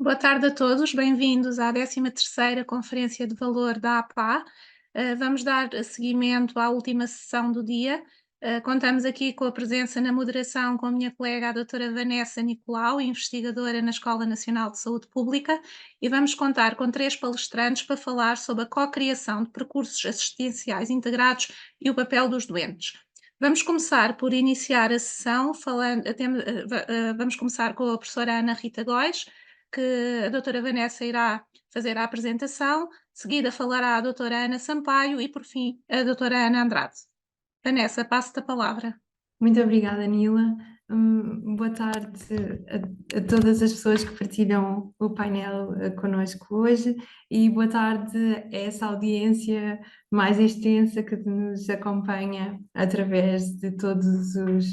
Boa tarde a todos, bem-vindos à 13ª Conferência de Valor da APA. Vamos dar seguimento à última sessão do dia. Contamos aqui com a presença na moderação com a minha colega, a doutora Vanessa Nicolau, investigadora na Escola Nacional de Saúde Pública, e vamos contar com 3 palestrantes para falar sobre a co-criação de percursos assistenciais integrados e o papel dos doentes. Vamos começar por iniciar a sessão vamos começar com a professora Ana Rita Góes, que a doutora Vanessa irá fazer a apresentação, seguida falará a doutora Ana Sampaio e, por fim, a doutora Ana Andrade. Vanessa, passo-te a palavra. Muito obrigada, Nila. Boa tarde a todas as pessoas que partilham o painel connosco hoje e boa tarde a essa audiência mais extensa que nos acompanha através de todos os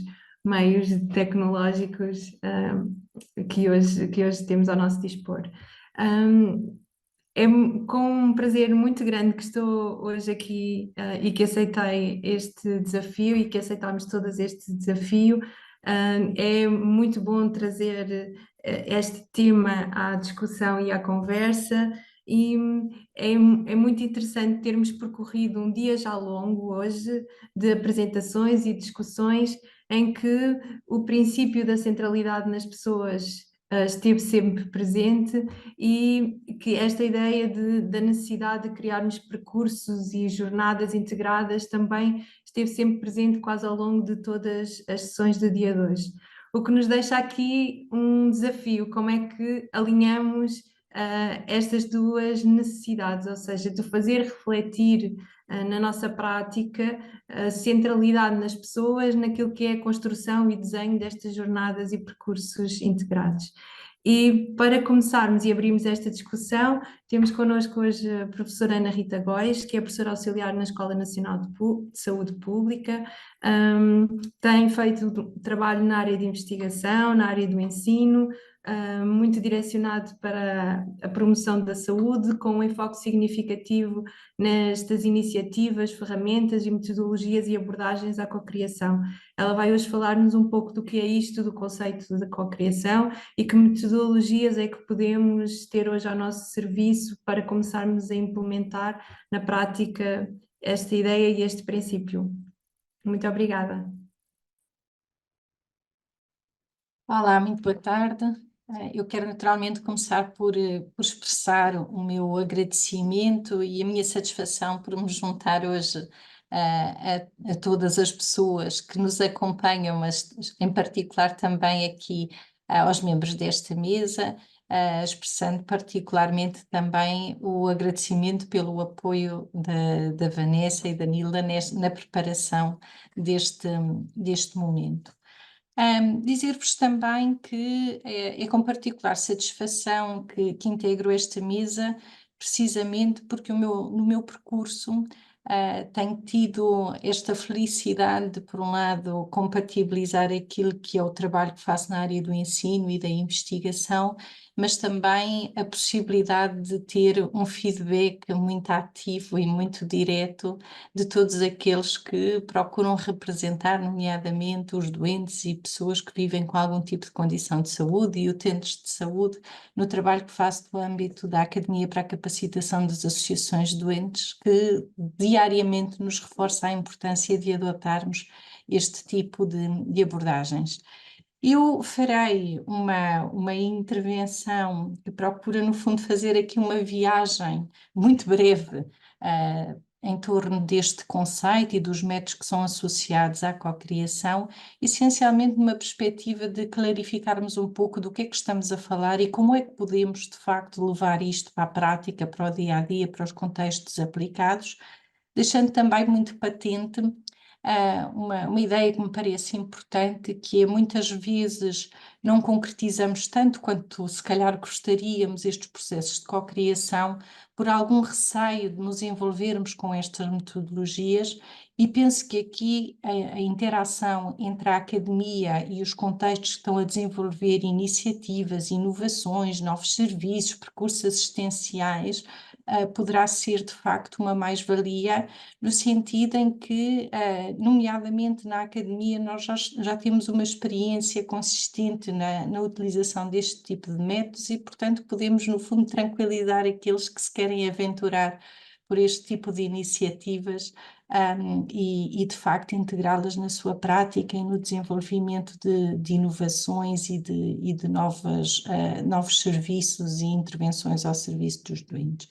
meios tecnológicos que hoje temos ao nosso dispor. É com um prazer muito grande que estou hoje aqui e que aceitei este desafio e que aceitámos todos este desafio. É muito bom trazer este tema à discussão e à conversa e é muito interessante termos percorrido um dia já longo hoje de apresentações e discussões em que o princípio da centralidade nas pessoas esteve sempre presente e que esta ideia da necessidade de criarmos percursos e jornadas integradas também esteve sempre presente quase ao longo de todas as sessões do dia de hoje. O que nos deixa aqui um desafio, como é que alinhamos estas duas necessidades, ou seja, de fazer refletir na nossa prática a centralidade nas pessoas, naquilo que é a construção e desenho destas jornadas e percursos integrados. E para começarmos e abrirmos esta discussão, temos connosco hoje a professora Ana Rita Góes, que é professora auxiliar na Escola Nacional de Saúde Pública, tem feito trabalho na área de investigação, na área do ensino, muito direcionado para a promoção da saúde, com um enfoque significativo nestas iniciativas, ferramentas e metodologias e abordagens à cocriação. Ela vai hoje falar-nos um pouco do que é isto, do conceito da cocriação e que metodologias é que podemos ter hoje ao nosso serviço para começarmos a implementar na prática esta ideia e este princípio. Muito obrigada. Olá, muito boa tarde. Eu quero naturalmente começar por expressar o meu agradecimento e a minha satisfação por me juntar hoje a todas as pessoas que nos acompanham, mas em particular também aqui aos membros desta mesa, expressando particularmente também o agradecimento pelo apoio da Vanessa e da Nilda na preparação deste momento. Dizer-vos também que é com particular satisfação que integro esta mesa, precisamente porque no meu percurso tenho tido esta felicidade de, por um lado, compatibilizar aquilo que é o trabalho que faço na área do ensino e da investigação, mas também a possibilidade de ter um feedback muito ativo e muito direto de todos aqueles que procuram representar, nomeadamente, os doentes e pessoas que vivem com algum tipo de condição de saúde e utentes de saúde, no trabalho que faço no âmbito da Academia para a Capacitação das Associações de Doentes, que diariamente nos reforça a importância de adotarmos este tipo de abordagens. Eu farei uma intervenção que procura, no fundo, fazer aqui uma viagem muito breve em torno deste conceito e dos métodos que são associados à cocriação, essencialmente numa perspectiva de clarificarmos um pouco do que é que estamos a falar e como é que podemos, de facto, levar isto para a prática, para o dia-a-dia, para os contextos aplicados, deixando também muito patente uma ideia que me parece importante, que é muitas vezes não concretizamos tanto quanto se calhar gostaríamos estes processos de cocriação por algum receio de nos envolvermos com estas metodologias, e penso que aqui a interação entre a academia e os contextos que estão a desenvolver iniciativas, inovações, novos serviços, percursos assistenciais, poderá ser de facto uma mais-valia, no sentido em que, nomeadamente na academia, nós já temos uma experiência consistente na utilização deste tipo de métodos e, portanto, podemos, no fundo, tranquilizar aqueles que se querem aventurar por este tipo de iniciativas, e de facto integrá-las na sua prática e no desenvolvimento de inovações e de novos serviços e intervenções ao serviço dos doentes.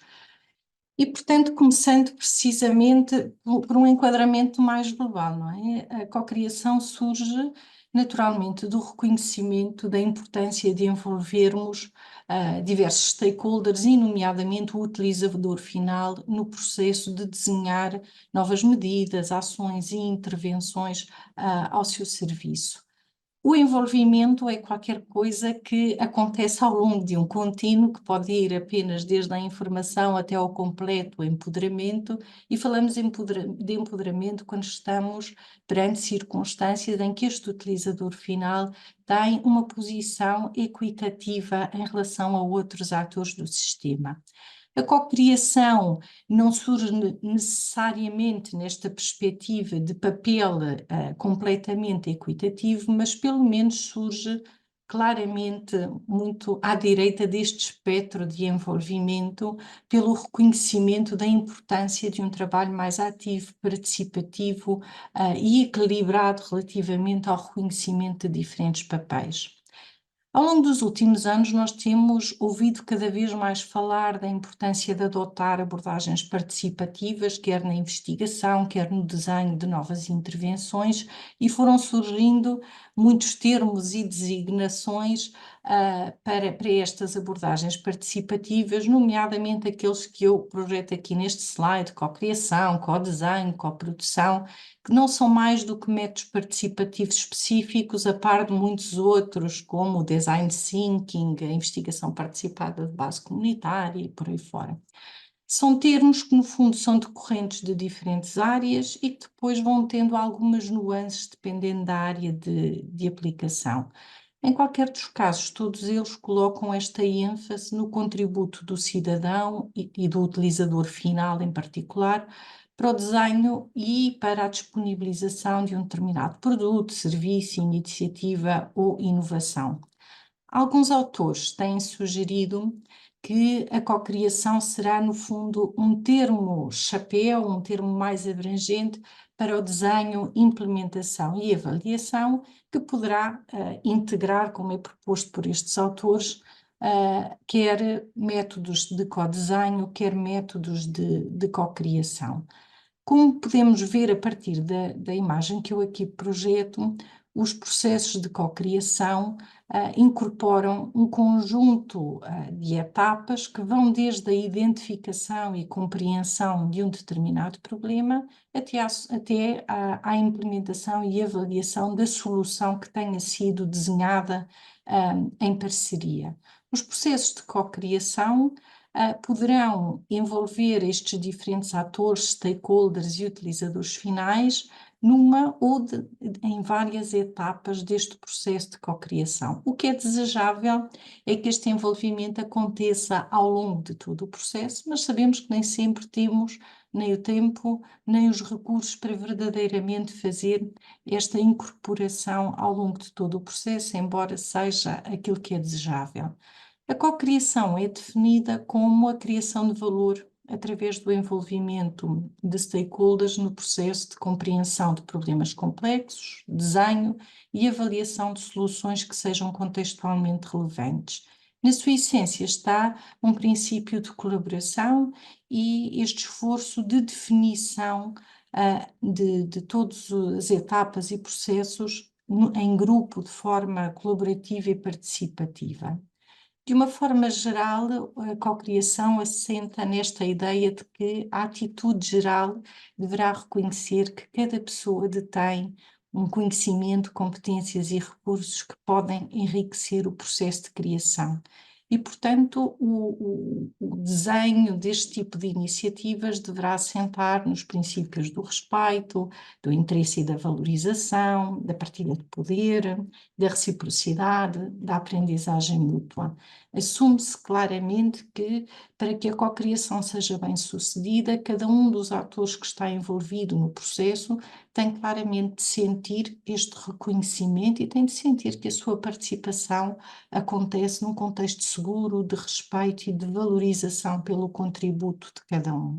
E, portanto, começando precisamente por um enquadramento mais global, não é? A cocriação surge naturalmente do reconhecimento da importância de envolvermos diversos stakeholders, e nomeadamente o utilizador final, no processo de desenhar novas medidas, ações e intervenções ao seu serviço. O envolvimento é qualquer coisa que acontece ao longo de um contínuo, que pode ir apenas desde a informação até ao completo empoderamento, e falamos de empoderamento quando estamos perante circunstâncias em que este utilizador final tem uma posição equitativa em relação a outros atores do sistema. A cocriação não surge necessariamente nesta perspectiva de papel completamente equitativo, mas pelo menos surge claramente muito à direita deste espectro de envolvimento, pelo reconhecimento da importância de um trabalho mais ativo, participativo e equilibrado relativamente ao reconhecimento de diferentes papéis. Ao longo dos últimos anos, nós temos ouvido cada vez mais falar da importância de adotar abordagens participativas, quer na investigação, quer no desenho de novas intervenções, e foram surgindo muitos termos e designações para estas abordagens participativas, nomeadamente aqueles que eu projeto aqui neste slide: cocriação, co-design, coprodução, que não são mais do que métodos participativos específicos, a par de muitos outros, como o design thinking, a investigação participada de base comunitária e por aí fora. São termos que, no fundo, são decorrentes de diferentes áreas e que depois vão tendo algumas nuances dependendo da área de aplicação. Em qualquer dos casos, todos eles colocam esta ênfase no contributo do cidadão e do utilizador final, em particular, para o desenho e para a disponibilização de um determinado produto, serviço, iniciativa ou inovação. Alguns autores têm sugerido que a cocriação será, no fundo, um termo chapéu, um termo mais abrangente para o desenho, implementação e avaliação, que poderá integrar, como é proposto por estes autores, quer métodos de co-desenho, quer métodos de cocriação. Como podemos ver a partir da imagem que eu aqui projeto, os processos de cocriação incorporam um conjunto de etapas que vão desde a identificação e compreensão de um determinado problema até à implementação e avaliação da solução que tenha sido desenhada em parceria. Os processos de cocriação poderão envolver estes diferentes atores, stakeholders e utilizadores finais numa ou em várias etapas deste processo de cocriação. O que é desejável é que este envolvimento aconteça ao longo de todo o processo, mas sabemos que nem sempre temos nem o tempo, nem os recursos para verdadeiramente fazer esta incorporação ao longo de todo o processo, embora seja aquilo que é desejável. A cocriação é definida como a criação de valor através do envolvimento de stakeholders no processo de compreensão de problemas complexos, desenho e avaliação de soluções que sejam contextualmente relevantes. Na sua essência está um princípio de colaboração e este esforço de definição de todas as etapas e processos em grupo, de forma colaborativa e participativa. De uma forma geral, a cocriação assenta nesta ideia de que a atitude geral deverá reconhecer que cada pessoa detém um conhecimento, competências e recursos que podem enriquecer o processo de criação. e, portanto, o desenho deste tipo de iniciativas deverá assentar nos princípios do respeito, do interesse e da valorização, da partilha de poder, da reciprocidade, da aprendizagem mútua. Assume-se claramente que, para que a cocriação seja bem-sucedida, cada um dos atores que está envolvido no processo tem claramente de sentir este reconhecimento e tem de sentir que a sua participação acontece num contexto seguro, de respeito e de valorização pelo contributo de cada um.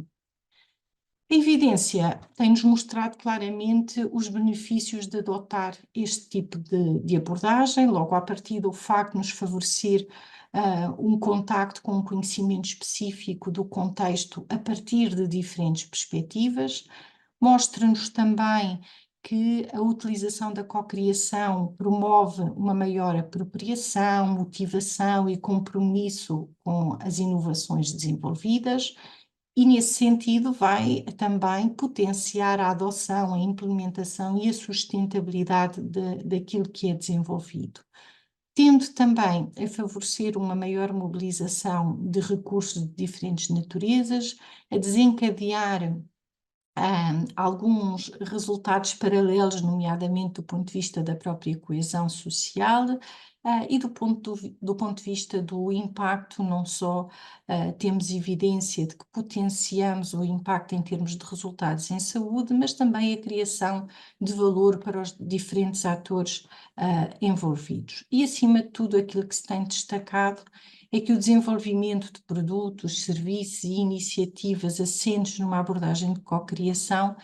A evidência tem-nos mostrado claramente os benefícios de adotar este tipo de abordagem, logo à partida o facto de nos favorecer um contacto com um conhecimento específico do contexto a partir de diferentes perspectivas, mostra-nos também que a utilização da cocriação promove uma maior apropriação, motivação e compromisso com as inovações desenvolvidas, e nesse sentido vai também potenciar a adoção, a implementação e a sustentabilidade daquilo que é desenvolvido, tendo também a favorecer uma maior mobilização de recursos de diferentes naturezas, a desencadear alguns resultados paralelos, nomeadamente do ponto de vista da própria coesão social, e do ponto de vista do impacto, não só temos evidência de que potenciamos o impacto em termos de resultados em saúde, mas também a criação de valor para os diferentes atores envolvidos. E, acima de tudo, aquilo que se tem destacado é que o desenvolvimento de produtos, serviços e iniciativas assentes numa abordagem de cocriação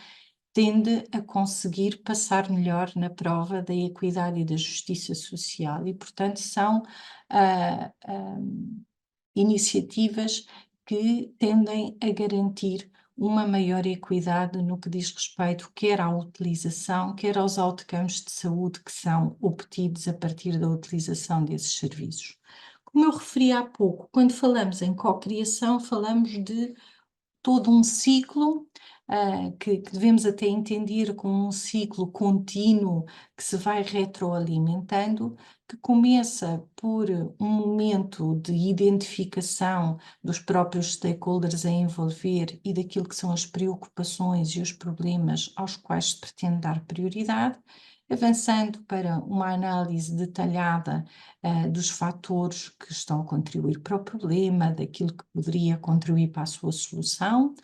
tende a conseguir passar melhor na prova da equidade e da justiça social e, portanto, são iniciativas que tendem a garantir uma maior equidade no que diz respeito quer à utilização, quer aos outcomes de saúde que são obtidos a partir da utilização desses serviços. Como eu referi há pouco, quando falamos em cocriação, falamos de todo um ciclo que devemos até entender como um ciclo contínuo que se vai retroalimentando, que começa por um momento de identificação dos próprios stakeholders a envolver e daquilo que são as preocupações e os problemas aos quais se pretende dar prioridade, avançando para uma análise detalhada dos fatores que estão a contribuir para o problema, daquilo que poderia contribuir para a sua solução,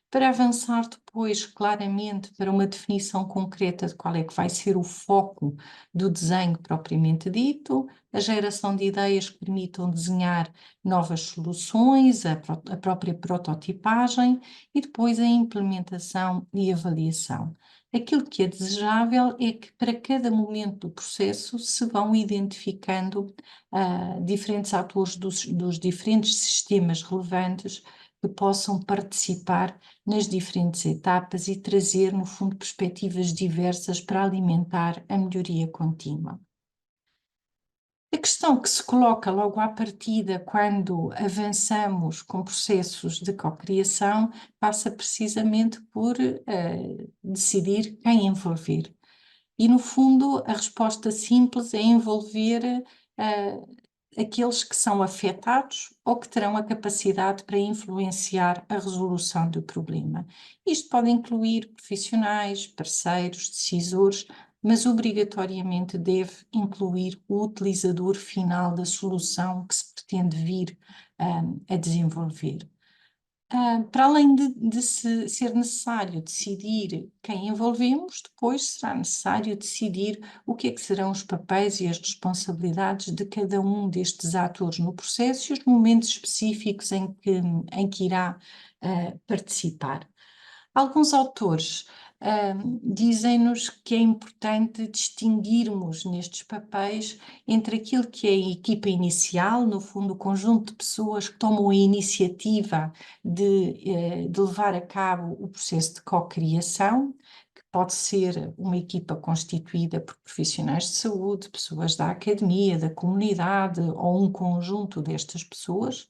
para avançar depois claramente para uma definição concreta de qual é que vai ser o foco do desenho propriamente dito, a geração de ideias que permitam desenhar novas soluções, a própria prototipagem e depois a implementação e avaliação. Aquilo que é desejável é que para cada momento do processo se vão identificando diferentes atores dos diferentes sistemas relevantes que possam participar nas diferentes etapas e trazer, no fundo, perspectivas diversas para alimentar a melhoria contínua. A questão que se coloca logo à partida quando avançamos com processos de cocriação passa precisamente por decidir quem envolver. E, no fundo, a resposta simples é envolver aqueles que são afetados ou que terão a capacidade para influenciar a resolução do problema. Isto pode incluir profissionais, parceiros, decisores, mas obrigatoriamente deve incluir o utilizador final da solução que se pretende vir a desenvolver. Para além de ser necessário decidir quem envolvemos, depois será necessário decidir o que é que serão os papéis e as responsabilidades de cada um destes atores no processo e os momentos específicos em que irá participar. Alguns autores dizem-nos que é importante distinguirmos nestes papéis entre aquilo que é a equipa inicial, no fundo, o conjunto de pessoas que tomam a iniciativa de levar a cabo o processo de cocriação, que pode ser uma equipa constituída por profissionais de saúde, pessoas da academia, da comunidade ou um conjunto destas pessoas.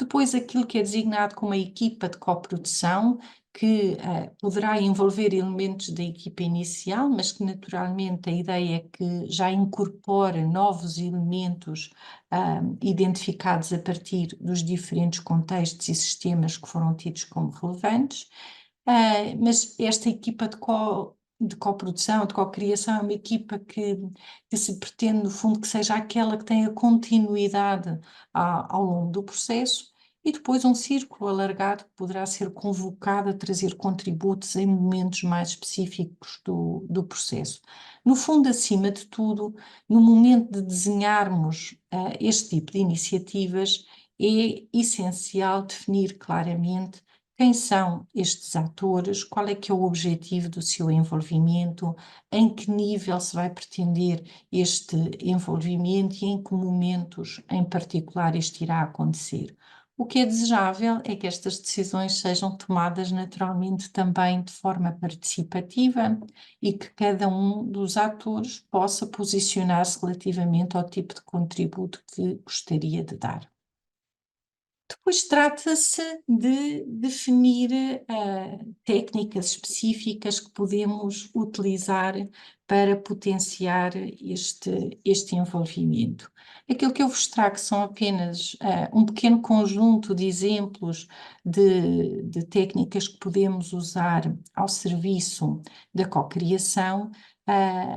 Depois, aquilo que é designado como a equipa de coprodução, que poderá envolver elementos da equipa inicial, mas que naturalmente a ideia é que já incorpore novos elementos identificados a partir dos diferentes contextos e sistemas que foram tidos como relevantes. Mas esta equipa de coprodução, de cocriação, é uma equipa que se pretende, no fundo, que seja aquela que tenha continuidade ao longo do processo, e depois um círculo alargado que poderá ser convocado a trazer contributos em momentos mais específicos do processo. No fundo, acima de tudo, no momento de desenharmos este tipo de iniciativas, é essencial definir claramente quem são estes atores, qual é que é o objetivo do seu envolvimento, em que nível se vai pretender este envolvimento e em que momentos em particular isto irá acontecer. O que é desejável é que estas decisões sejam tomadas naturalmente também de forma participativa e que cada um dos atores possa posicionar-se relativamente ao tipo de contributo que gostaria de dar. Depois trata-se de definir técnicas específicas que podemos utilizar para potenciar este envolvimento. Aquilo que eu vos trago são apenas um pequeno conjunto de exemplos de técnicas que podemos usar ao serviço da cocriação.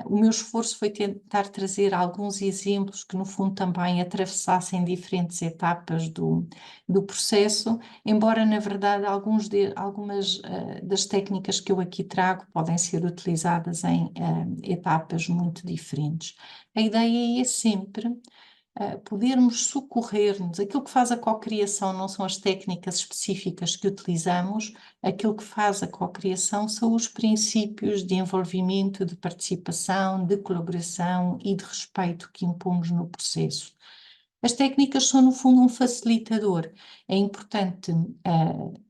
O meu esforço foi tentar trazer alguns exemplos que, no fundo, também atravessassem diferentes etapas do processo, embora, na verdade, algumas das técnicas que eu aqui trago podem ser utilizadas em etapas muito diferentes. A ideia é sempre podermos socorrer-nos. Aquilo que faz a cocriação não são as técnicas específicas que utilizamos, aquilo que faz a cocriação são os princípios de envolvimento, de participação, de colaboração e de respeito que impomos no processo. As técnicas são, no fundo, um facilitador. É importante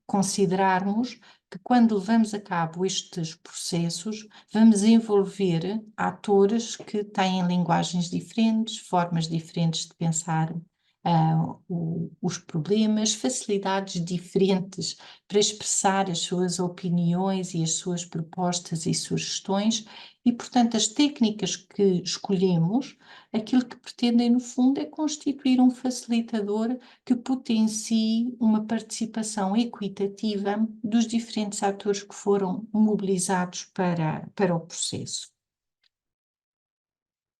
considerarmos que, quando levamos a cabo estes processos, vamos envolver atores que têm linguagens diferentes, formas diferentes de pensar os problemas, facilidades diferentes para expressar as suas opiniões e as suas propostas e sugestões, e, portanto, as técnicas que escolhemos, aquilo que pretendem, no fundo, é constituir um facilitador que potencie uma participação equitativa dos diferentes atores que foram mobilizados para o processo.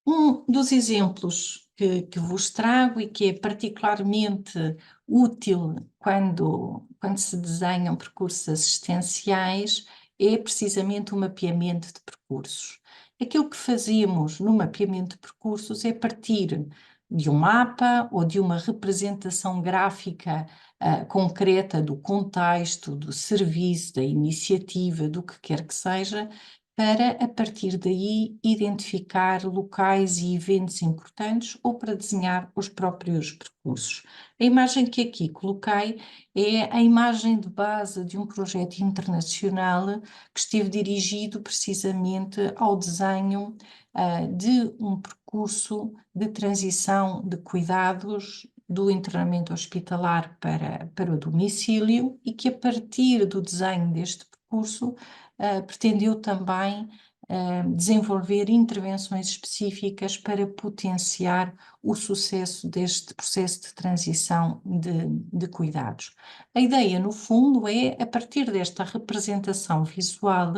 Um dos exemplos que vos trago e que é particularmente útil quando se desenham percursos assistenciais é precisamente o mapeamento de percursos. Aquilo que fazemos no mapeamento de percursos é partir de um mapa ou de uma representação gráfica concreta do contexto, do serviço, da iniciativa, do que quer que seja, para, a partir daí, identificar locais e eventos importantes ou para desenhar os próprios percursos. A imagem que aqui coloquei é a imagem de base de um projeto internacional que esteve dirigido precisamente ao desenho de um percurso de transição de cuidados do internamento hospitalar para o domicílio e que, a partir do desenho deste percurso, pretendeu também desenvolver intervenções específicas para potenciar o sucesso deste processo de transição de cuidados. A ideia, no fundo, é, a partir desta representação visual,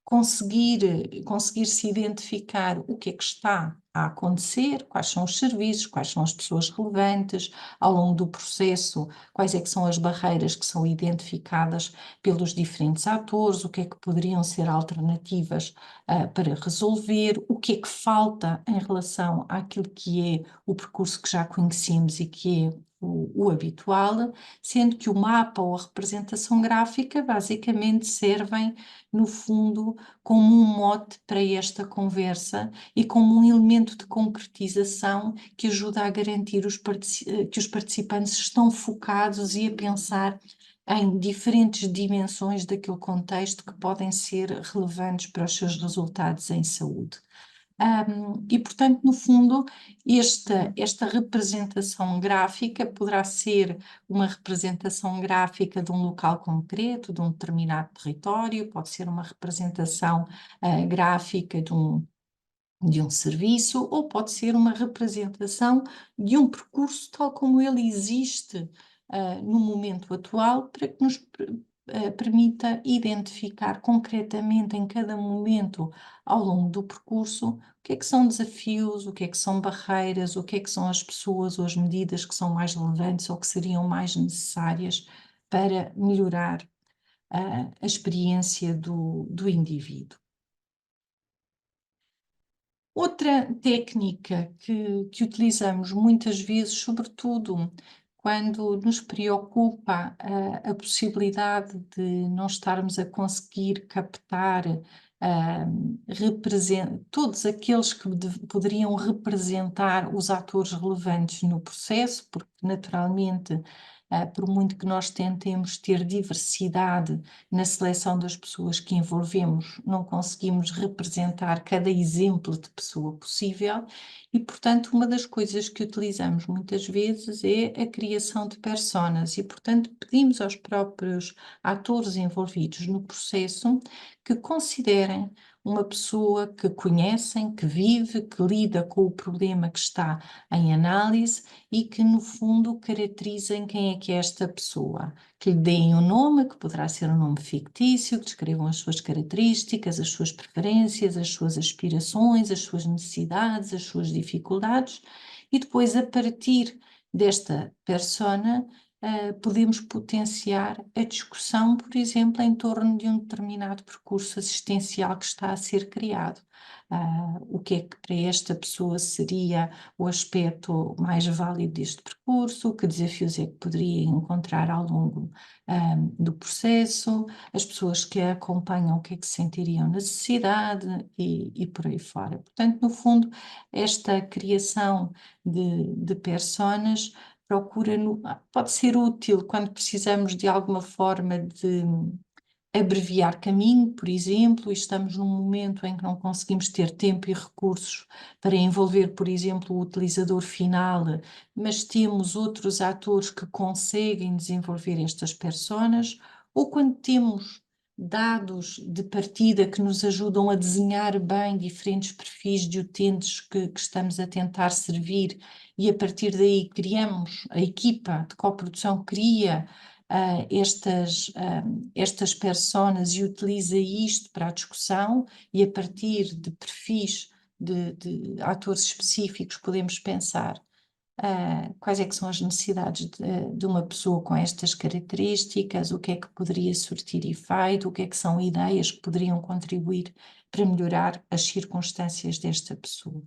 conseguir-se identificar o que é que está a acontecer, quais são os serviços, quais são as pessoas relevantes ao longo do processo, quais é que são as barreiras que são identificadas pelos diferentes atores, o que é que poderiam ser alternativas para resolver, o que é que falta em relação àquilo que é o percurso que já conhecemos e que é o habitual, sendo que o mapa ou a representação gráfica basicamente servem, no fundo, como um mote para esta conversa e como um elemento de concretização que ajuda a garantir que os participantes estão focados e a pensar em diferentes dimensões daquele contexto que podem ser relevantes para os seus resultados em saúde. E, portanto, no fundo, esta representação gráfica poderá ser uma representação gráfica de um local concreto, de um determinado território, pode ser uma representação gráfica de um serviço, ou pode ser uma representação de um percurso tal como ele existe no momento atual, para que nos permita identificar concretamente em cada momento ao longo do percurso o que é que são desafios, o que é que são barreiras, o que é que são as pessoas ou as medidas que são mais relevantes ou que seriam mais necessárias para melhorar a experiência do indivíduo. Outra técnica que utilizamos muitas vezes, sobretudo quando nos preocupa a possibilidade de não estarmos a conseguir captar todos aqueles que poderiam representar os atores relevantes no processo, porque naturalmente, por muito que nós tentemos ter diversidade na seleção das pessoas que envolvemos, não conseguimos representar cada exemplo de pessoa possível e, portanto, uma das coisas que utilizamos muitas vezes é a criação de personas e, portanto, pedimos aos próprios atores envolvidos no processo que considerem uma pessoa que conhecem, que vive, que lida com o problema que está em análise e que, no fundo, caracterizem quem é que é esta pessoa, que lhe deem um nome, que poderá ser um nome fictício, que descrevam as suas características, as suas preferências, as suas aspirações, as suas necessidades, as suas dificuldades, e depois, a partir desta persona, podemos potenciar a discussão, por exemplo, em torno de um determinado percurso assistencial que está a ser criado. O que é que para esta pessoa seria o aspecto mais válido deste percurso, que desafios é que poderia encontrar ao longo do processo, as pessoas que a acompanham, o que é que sentiriam necessidade e por aí fora. Portanto, no fundo, esta criação de personas pode ser útil quando precisamos de alguma forma de abreviar caminho, por exemplo, e estamos num momento em que não conseguimos ter tempo e recursos para envolver, por exemplo, o utilizador final, mas temos outros atores que conseguem desenvolver estas personas, ou quando temos dados de partida que nos ajudam a desenhar bem diferentes perfis de utentes que estamos a tentar servir e a partir daí criamos, a equipa de coprodução cria estas personas e utiliza isto para a discussão e a partir de perfis de atores específicos podemos pensar quais é que são as necessidades de uma pessoa com estas características, o que é que poderia surtir efeito, o que é que são ideias que poderiam contribuir para melhorar as circunstâncias desta pessoa.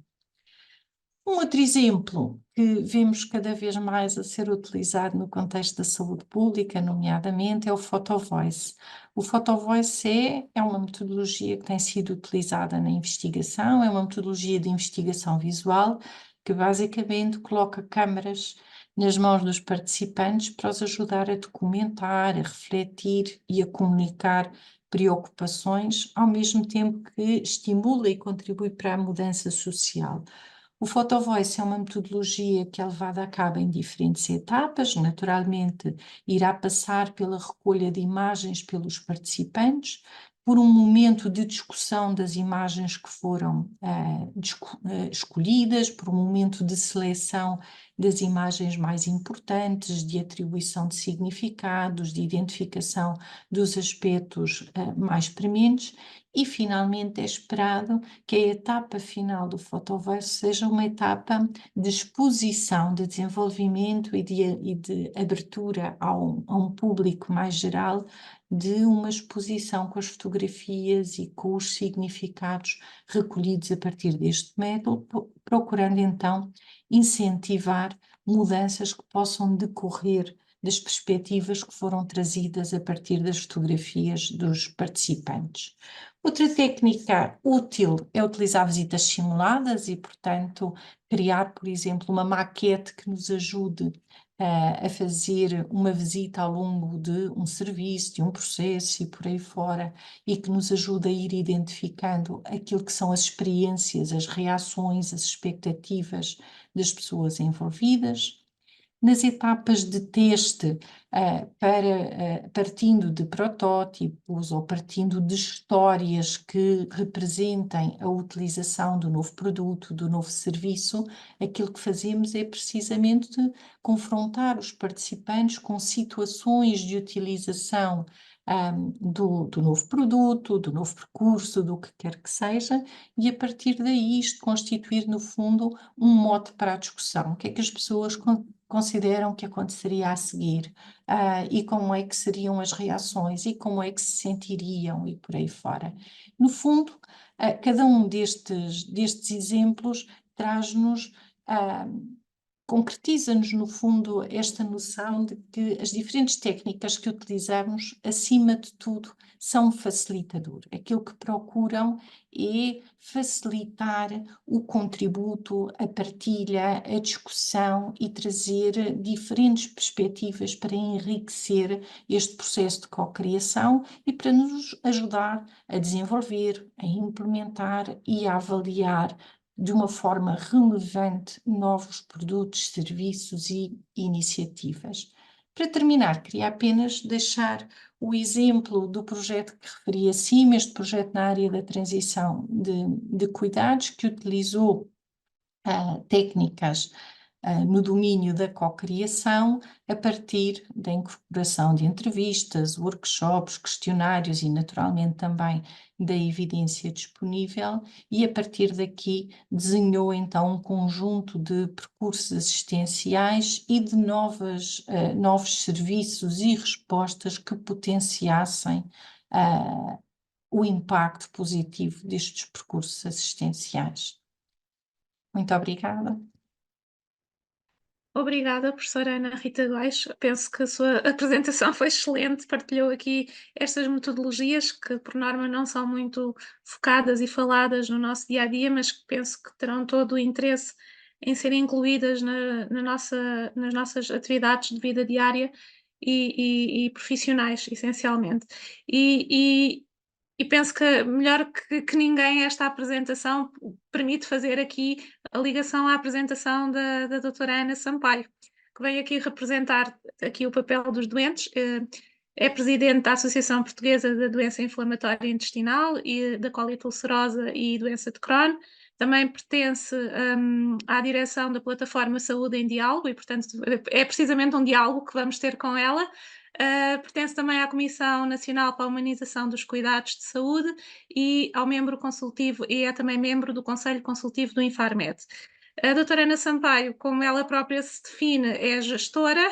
Um outro exemplo que vemos cada vez mais a ser utilizado no contexto da saúde pública, nomeadamente, é o PhotoVoice. O PhotoVoice é uma metodologia que tem sido utilizada na investigação, é uma metodologia de investigação visual que basicamente coloca câmaras nas mãos dos participantes para os ajudar a documentar, a refletir e a comunicar preocupações, ao mesmo tempo que estimula e contribui para a mudança social. O PhotoVoice é uma metodologia que é levada a cabo em diferentes etapas, naturalmente irá passar pela recolha de imagens pelos participantes, por um momento de discussão das imagens que foram escolhidas, por um momento de seleção das imagens mais importantes, de atribuição de significados, de identificação dos aspectos mais prementes e, finalmente, é esperado que a etapa final do PhotoVoice seja uma etapa de exposição, de desenvolvimento e de abertura a um público mais geral de uma exposição com as fotografias e com os significados recolhidos a partir deste método, procurando então incentivar mudanças que possam decorrer das perspectivas que foram trazidas a partir das fotografias dos participantes. Outra técnica útil é utilizar visitas simuladas e, portanto, criar, por exemplo, uma maquete que nos ajude a fazer uma visita ao longo de um serviço, de um processo e por aí fora, e que nos ajude a ir identificando aquilo que são as experiências, as reações, as expectativas das pessoas envolvidas. Nas etapas de teste, partindo de protótipos ou partindo de histórias que representem a utilização do novo produto, do novo serviço, aquilo que fazemos é precisamente de confrontar os participantes com situações de utilização do novo produto, do novo percurso, do que quer que seja, e a partir daí isto constituir, no fundo, um mote para a discussão. O que é que as pessoas consideram que aconteceria a seguir, e como é que seriam as reações, e como é que se sentiriam, e por aí fora. No fundo, cada um destes exemplos traz-nos, concretiza-nos, no fundo, esta noção de que as diferentes técnicas que utilizamos, acima de tudo, são um facilitador. Aquilo que procuram é facilitar o contributo, a partilha, a discussão e trazer diferentes perspectivas para enriquecer este processo de cocriação e para nos ajudar a desenvolver, a implementar e a avaliar de uma forma relevante novos produtos, serviços e iniciativas. Para terminar, queria apenas deixar o exemplo do projeto que referi acima, este projeto na área da transição de cuidados, que utilizou técnicas no domínio da cocriação, a partir da incorporação de entrevistas, workshops, questionários e, naturalmente, também da evidência disponível, e a partir daqui desenhou então um conjunto de percursos assistenciais e de novos serviços e respostas que potenciassem o impacto positivo destes percursos assistenciais. Muito obrigada. Obrigada, professora Ana Rita Góes. Penso que a sua apresentação foi excelente, partilhou aqui estas metodologias que, por norma, não são muito focadas e faladas no nosso dia-a-dia, mas que penso que terão todo o interesse em serem incluídas nas nossas atividades de vida diária e profissionais, essencialmente. E penso que melhor que ninguém esta apresentação permite fazer aqui a ligação à apresentação da doutora Ana Sampaio, que vem aqui representar aqui o papel dos doentes, é presidente da Associação Portuguesa da Doença Inflamatória Intestinal e da colite ulcerosa e doença de Crohn, também pertence à direção da plataforma Saúde em Diálogo e, portanto, é precisamente um diálogo que vamos ter com ela. Pertence também à Comissão Nacional para a Humanização dos Cuidados de Saúde e ao membro consultivo, e é também membro do Conselho Consultivo do Infarmed. A doutora Ana Sampaio, como ela própria se define, é gestora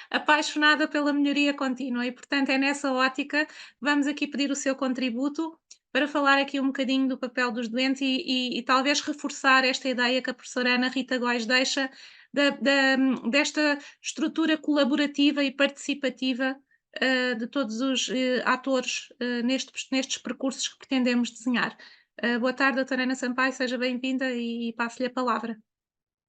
apaixonada pela melhoria contínua e, portanto, é nessa ótica que vamos aqui pedir o seu contributo para falar aqui um bocadinho do papel dos doentes e talvez reforçar esta ideia que a professora Ana Rita Góes deixa desta estrutura colaborativa e participativa de todos os atores nestes percursos que pretendemos desenhar. Boa tarde, doutora Ana Sampaio, seja bem-vinda e passo-lhe a palavra.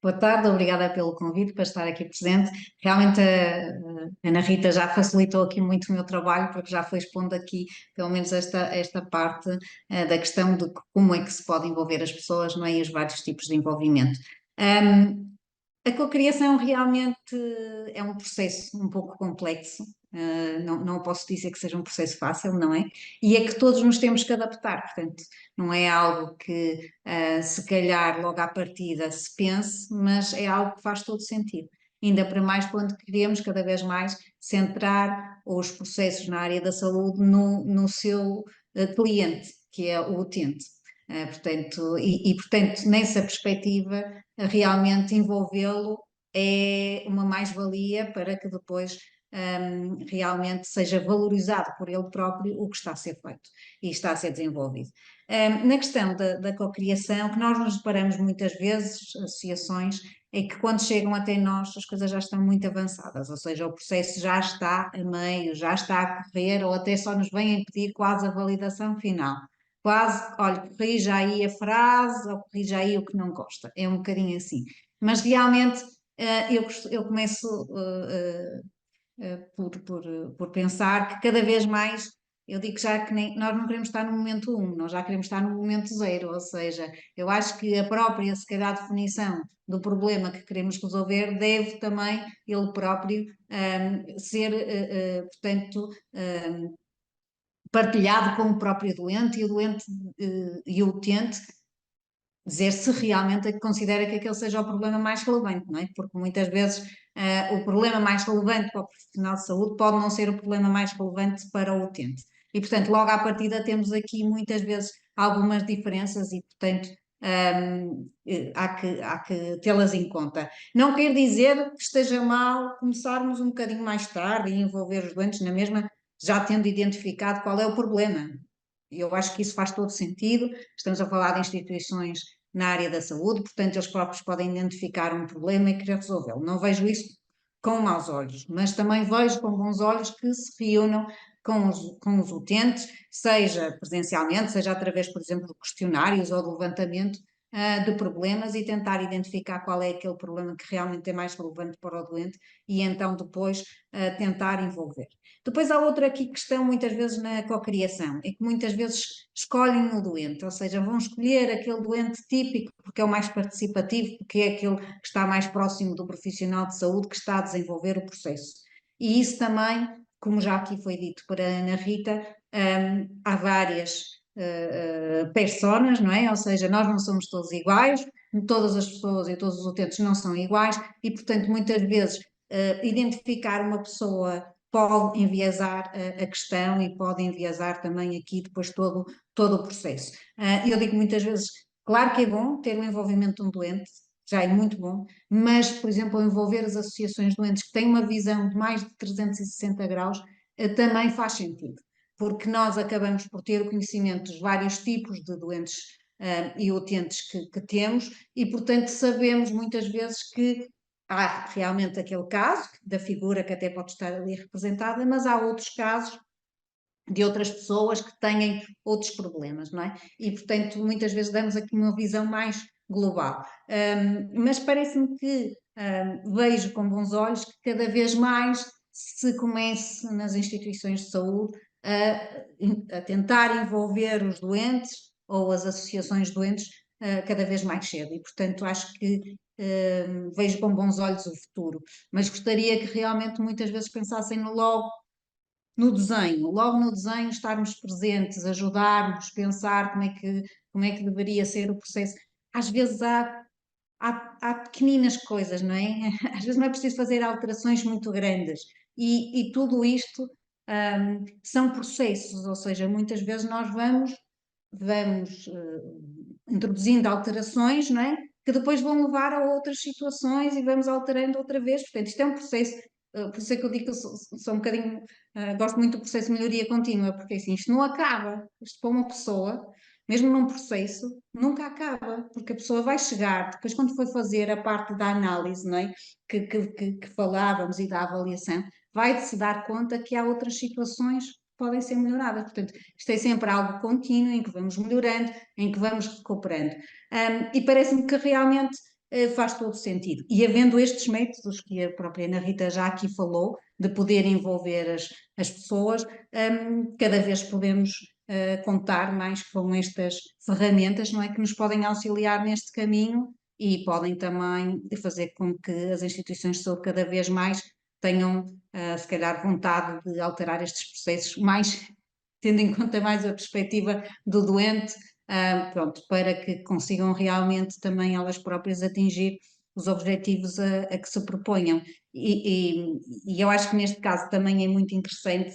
Boa tarde, obrigada pelo convite para estar aqui presente. Realmente a Ana Rita já facilitou aqui muito o meu trabalho, porque já foi expondo aqui, pelo menos esta parte da questão de como é que se pode envolver as pessoas, não é? E os vários tipos de envolvimento. A cocriação realmente é um processo um pouco complexo, não posso dizer que seja um processo fácil, não é? E é que todos nos temos que adaptar, portanto, não é algo que se calhar logo à partida se pense, mas é algo que faz todo sentido. Ainda para mais quando queremos cada vez mais centrar os processos na área da saúde no seu cliente, que é o utente. Portanto, nessa perspectiva, realmente envolvê-lo é uma mais-valia para que depois realmente seja valorizado por ele próprio o que está a ser feito e está a ser desenvolvido. Na questão da cocriação, que nós nos deparamos muitas vezes, associações, é que quando chegam até nós as coisas já estão muito avançadas, ou seja, o processo já está a meio, já está a correr, ou até só nos vêm pedir quase a validação final. Quase, olha, corrija aí a frase, ou corrija aí o que não gosta. É um bocadinho assim. Mas realmente eu começo por pensar que cada vez mais, eu digo já que nós não queremos estar no momento 1, nós já queremos estar no momento 0, ou seja, eu acho que a própria, se calhar, definição do problema que queremos resolver deve também ele próprio ser, portanto, partilhado com o próprio doente e o doente e o utente dizer se realmente considera que aquele seja o problema mais relevante, não é? Porque muitas vezes o problema mais relevante para o profissional de saúde pode não ser o problema mais relevante para o utente. E, portanto, logo à partida temos aqui muitas vezes algumas diferenças e, portanto, há que tê-las em conta. Não quer dizer que esteja mal começarmos um bocadinho mais tarde e envolver os doentes na mesma, já tendo identificado qual é o problema. Eu acho que isso faz todo sentido. Estamos a falar de instituições na área da saúde, portanto, eles próprios podem identificar um problema e querer resolvê-lo. Não vejo isso com maus olhos, mas também vejo com bons olhos que se reúnam com os utentes, seja presencialmente, seja através, por exemplo, de questionários ou de levantamento de problemas e tentar identificar qual é aquele problema que realmente é mais relevante para o doente e então depois tentar envolver. Depois há outra aqui questão muitas vezes na cocriação, é que muitas vezes escolhem o doente, ou seja, vão escolher aquele doente típico porque é o mais participativo, porque é aquele que está mais próximo do profissional de saúde que está a desenvolver o processo. E isso também, como já aqui foi dito por Ana Rita, há várias personas, não é? Ou seja, nós não somos todos iguais, todas as pessoas e todos os utentes não são iguais e, portanto, muitas vezes identificar uma pessoa pode enviesar a questão e pode enviesar também aqui depois todo o processo. Eu digo muitas vezes, claro que é bom ter o envolvimento de um doente, já é muito bom, mas, por exemplo, envolver as associações de doentes que têm uma visão de mais de 360 graus também faz sentido, porque nós acabamos por ter o conhecimento dos vários tipos de doentes e utentes que temos e, portanto, sabemos muitas vezes que há realmente aquele caso da figura que até pode estar ali representada, mas há outros casos de outras pessoas que têm outros problemas, não é? E, portanto, muitas vezes damos aqui uma visão mais global. Mas parece-me que vejo com bons olhos que cada vez mais se comece nas instituições de saúde a tentar envolver os doentes ou as associações de doentes cada vez mais cedo. E, portanto, acho que vejo com bons olhos o futuro, mas gostaria que realmente muitas vezes pensassem logo no desenho estarmos presentes, ajudarmos, pensar como é que deveria ser o processo. Às vezes há pequeninas coisas, não é? Às vezes não é preciso fazer alterações muito grandes e tudo isto são processos, ou seja, muitas vezes nós vamos introduzindo alterações, não é? Que depois vão levar a outras situações e vamos alterando outra vez. Portanto, isto é um processo, por isso é que eu digo que eu sou um bocadinho, gosto muito do processo de melhoria contínua, porque assim, isto não acaba. Isto para uma pessoa, mesmo num processo, nunca acaba, porque a pessoa vai chegar, depois quando for fazer a parte da análise, não é? Que falávamos e da avaliação, vai-se dar conta que há outras situações podem ser melhoradas. Portanto, isto é sempre algo contínuo em que vamos melhorando, em que vamos recuperando. E parece-me que realmente faz todo sentido. E havendo estes métodos que a própria Ana Rita já aqui falou, de poder envolver as pessoas, cada vez podemos contar mais com estas ferramentas, não é, que nos podem auxiliar neste caminho e podem também fazer com que as instituições de saúde cada vez mais tenham, se calhar, vontade de alterar estes processos, mais tendo em conta mais a perspectiva do doente, pronto, para que consigam realmente também elas próprias atingir os objetivos a que se proponham. E eu acho que neste caso também é muito interessante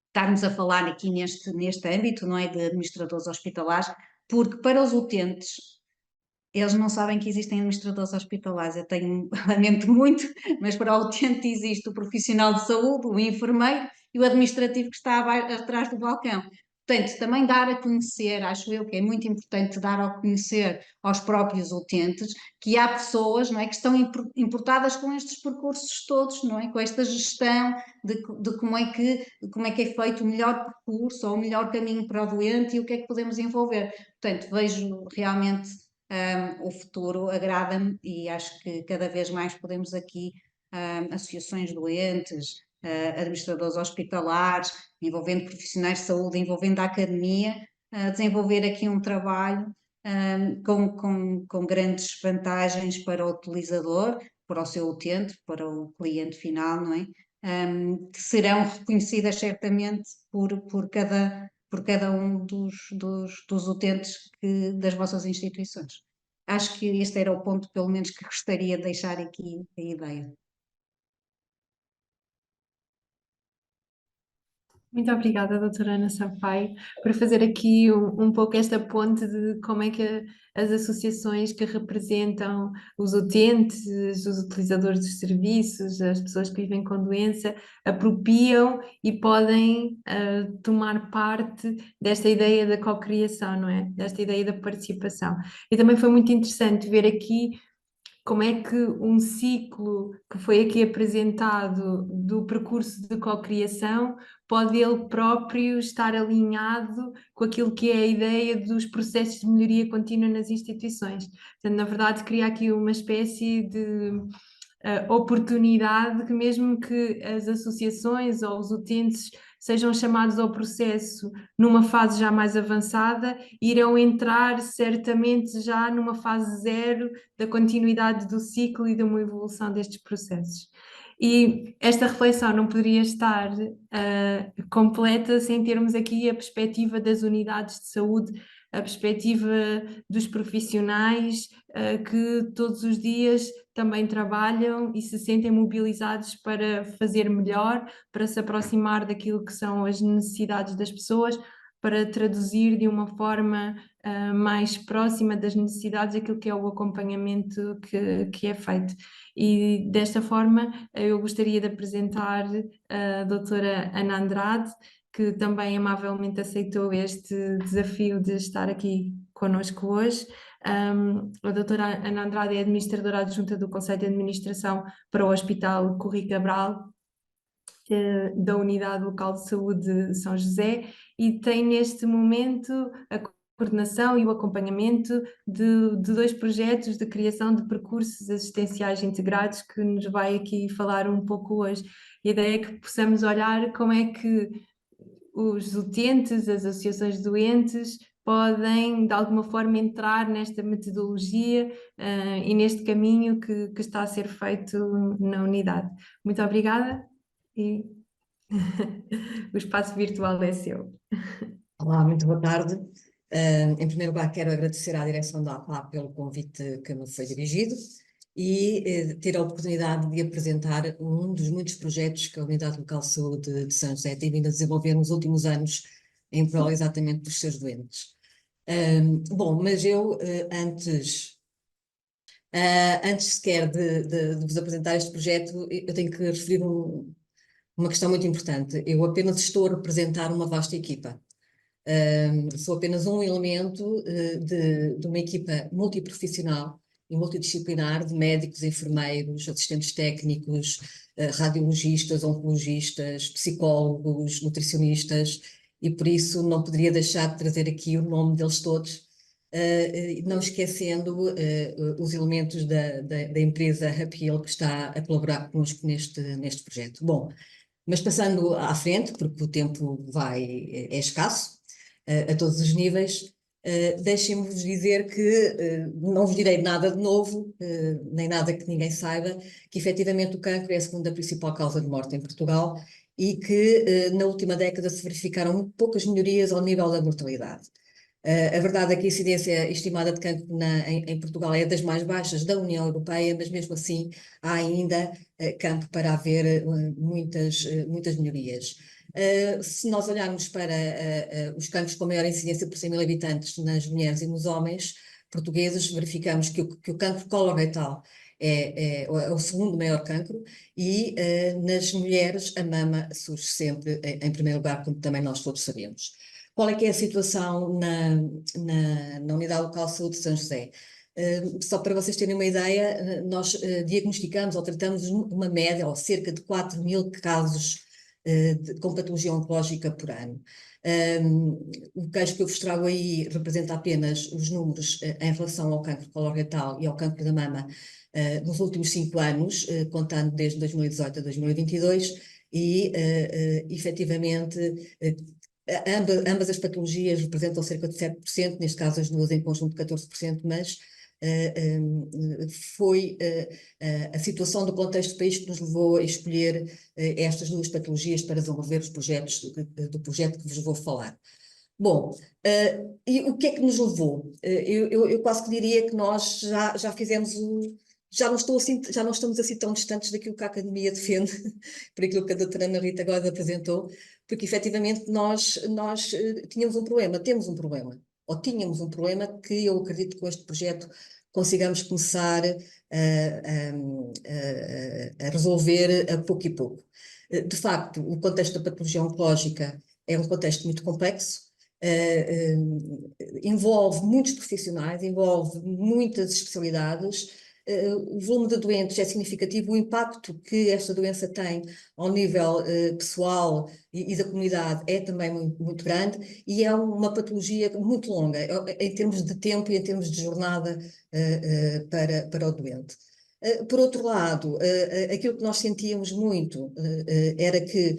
estarmos a falar aqui neste âmbito, não é, de administradores hospitalares, porque para os utentes eles não sabem que existem administradores hospitalares. Eu tenho, lamento muito, mas para o utente existe o profissional de saúde, o enfermeiro e o administrativo que está atrás do balcão. Portanto, também dar a conhecer, acho eu que é muito importante dar a conhecer aos próprios utentes que há pessoas, não é, que estão importadas com estes percursos todos, não é, com esta gestão de como é que é feito o melhor percurso ou o melhor caminho para o doente e o que é que podemos envolver. Portanto, vejo realmente o futuro, agrada-me e acho que cada vez mais podemos aqui, associações de doentes, administradores hospitalares, envolvendo profissionais de saúde, envolvendo a academia, desenvolver aqui um trabalho com grandes vantagens para o utilizador, para o seu utente, para o cliente final, não é? Que serão reconhecidas certamente por cada um dos utentes das vossas instituições. Acho que este era o ponto, pelo menos, que gostaria de deixar aqui a ideia. Muito obrigada, doutora Ana Sampaio, por fazer aqui um pouco esta ponte de como é que as associações que representam os utentes, os utilizadores dos serviços, as pessoas que vivem com doença, apropriam e podem tomar parte desta ideia da cocriação, não é? Desta ideia da participação. E também foi muito interessante ver aqui como é que um ciclo que foi aqui apresentado do percurso de cocriação pode ele próprio estar alinhado com aquilo que é a ideia dos processos de melhoria contínua nas instituições. Portanto, na verdade, cria aqui uma espécie de oportunidade que mesmo que as associações ou os utentes sejam chamados ao processo numa fase já mais avançada, irão entrar certamente já numa fase zero da continuidade do ciclo e de uma evolução destes processos. E esta reflexão não poderia estar completa sem termos aqui a perspectiva das unidades de saúde, a perspectiva dos profissionais que todos os dias também trabalham e se sentem mobilizados para fazer melhor, para se aproximar daquilo que são as necessidades das pessoas, para traduzir de uma forma mais próxima das necessidades aquilo que é o acompanhamento que é feito. E desta forma eu gostaria de apresentar a doutora Ana Andrade, que também amavelmente aceitou este desafio de estar aqui conosco hoje. A doutora Ana Andrade é administradora adjunta do Conselho de Administração para o Hospital Corri Cabral, da Unidade Local de Saúde de São José, e tem neste momento a coordenação e o acompanhamento de dois projetos de criação de percursos assistenciais integrados que nos vai aqui falar um pouco hoje. E a ideia é que possamos olhar como é que os utentes, as associações de doentes, podem de alguma forma entrar nesta metodologia e neste caminho que está a ser feito na unidade. Muito obrigada e o espaço virtual é seu. Olá, muito boa tarde. Em primeiro lugar, quero agradecer à direção da APA pelo convite que me foi dirigido e ter a oportunidade de apresentar um dos muitos projetos que a Unidade Local de Saúde de São José tem vindo a desenvolver nos últimos anos em prol exatamente dos seus doentes. Bom, mas eu antes sequer de vos apresentar este projeto, eu tenho que referir uma questão muito importante. Eu apenas estou a representar uma vasta equipa. Sou apenas um elemento de uma equipa multiprofissional e multidisciplinar de médicos, enfermeiros, assistentes técnicos, radiologistas, oncologistas, psicólogos, nutricionistas, e por isso não poderia deixar de trazer aqui o nome deles todos, não esquecendo os elementos da empresa Uphill que está a colaborar connosco neste projeto. Bom, mas passando à frente, porque o tempo é escasso, a todos os níveis, deixem-me-vos dizer que não vos direi nada de novo, nem nada que ninguém saiba, que efetivamente o cancro é a segunda principal causa de morte em Portugal e que na última década se verificaram muito poucas melhorias ao nível da mortalidade. A verdade é que a incidência estimada de cancro em Portugal é das mais baixas da União Europeia, mas mesmo assim há ainda campo para haver muitas melhorias. Se nós olharmos para os cancros com maior incidência por 100 mil habitantes nas mulheres e nos homens portugueses, verificamos que o cancro coloretal é o segundo maior cancro e nas mulheres a mama surge sempre em primeiro lugar, como também nós todos sabemos. qual é que é a situação na Unidade Local de Saúde de São José? Só para vocês terem uma ideia, nós diagnosticamos ou tratamos uma média, ou cerca de 4.000 casos com patologia oncológica por ano. O caso que eu vos trago aí representa apenas os números em relação ao cancro coloretal e ao cancro da mama nos últimos 5 anos, contando desde 2018 a 2022, e efetivamente ambas as patologias representam cerca de 7%, neste caso as duas em conjunto 14%, mas foi a situação do contexto do país que nos levou a escolher estas duas patologias para desenvolver os projetos do projeto que vos vou falar. Bom, e o que é que nos levou? Eu quase que diria que nós já fizemos já não estamos assim tão distantes daquilo que a Academia defende, por aquilo que a doutora Ana Rita agora apresentou, porque efetivamente nós temos um problema, ou tínhamos um problema que eu acredito que com este projeto consigamos começar a resolver a pouco e pouco. De facto, o contexto da patologia oncológica é um contexto muito complexo, envolve muitos profissionais, envolve muitas especialidades, o volume de doentes é significativo, o impacto que esta doença tem ao nível pessoal e da comunidade é também muito, muito grande, e é uma patologia muito longa, em termos de tempo e em termos de jornada para o doente. Por outro lado, aquilo que nós sentíamos muito era que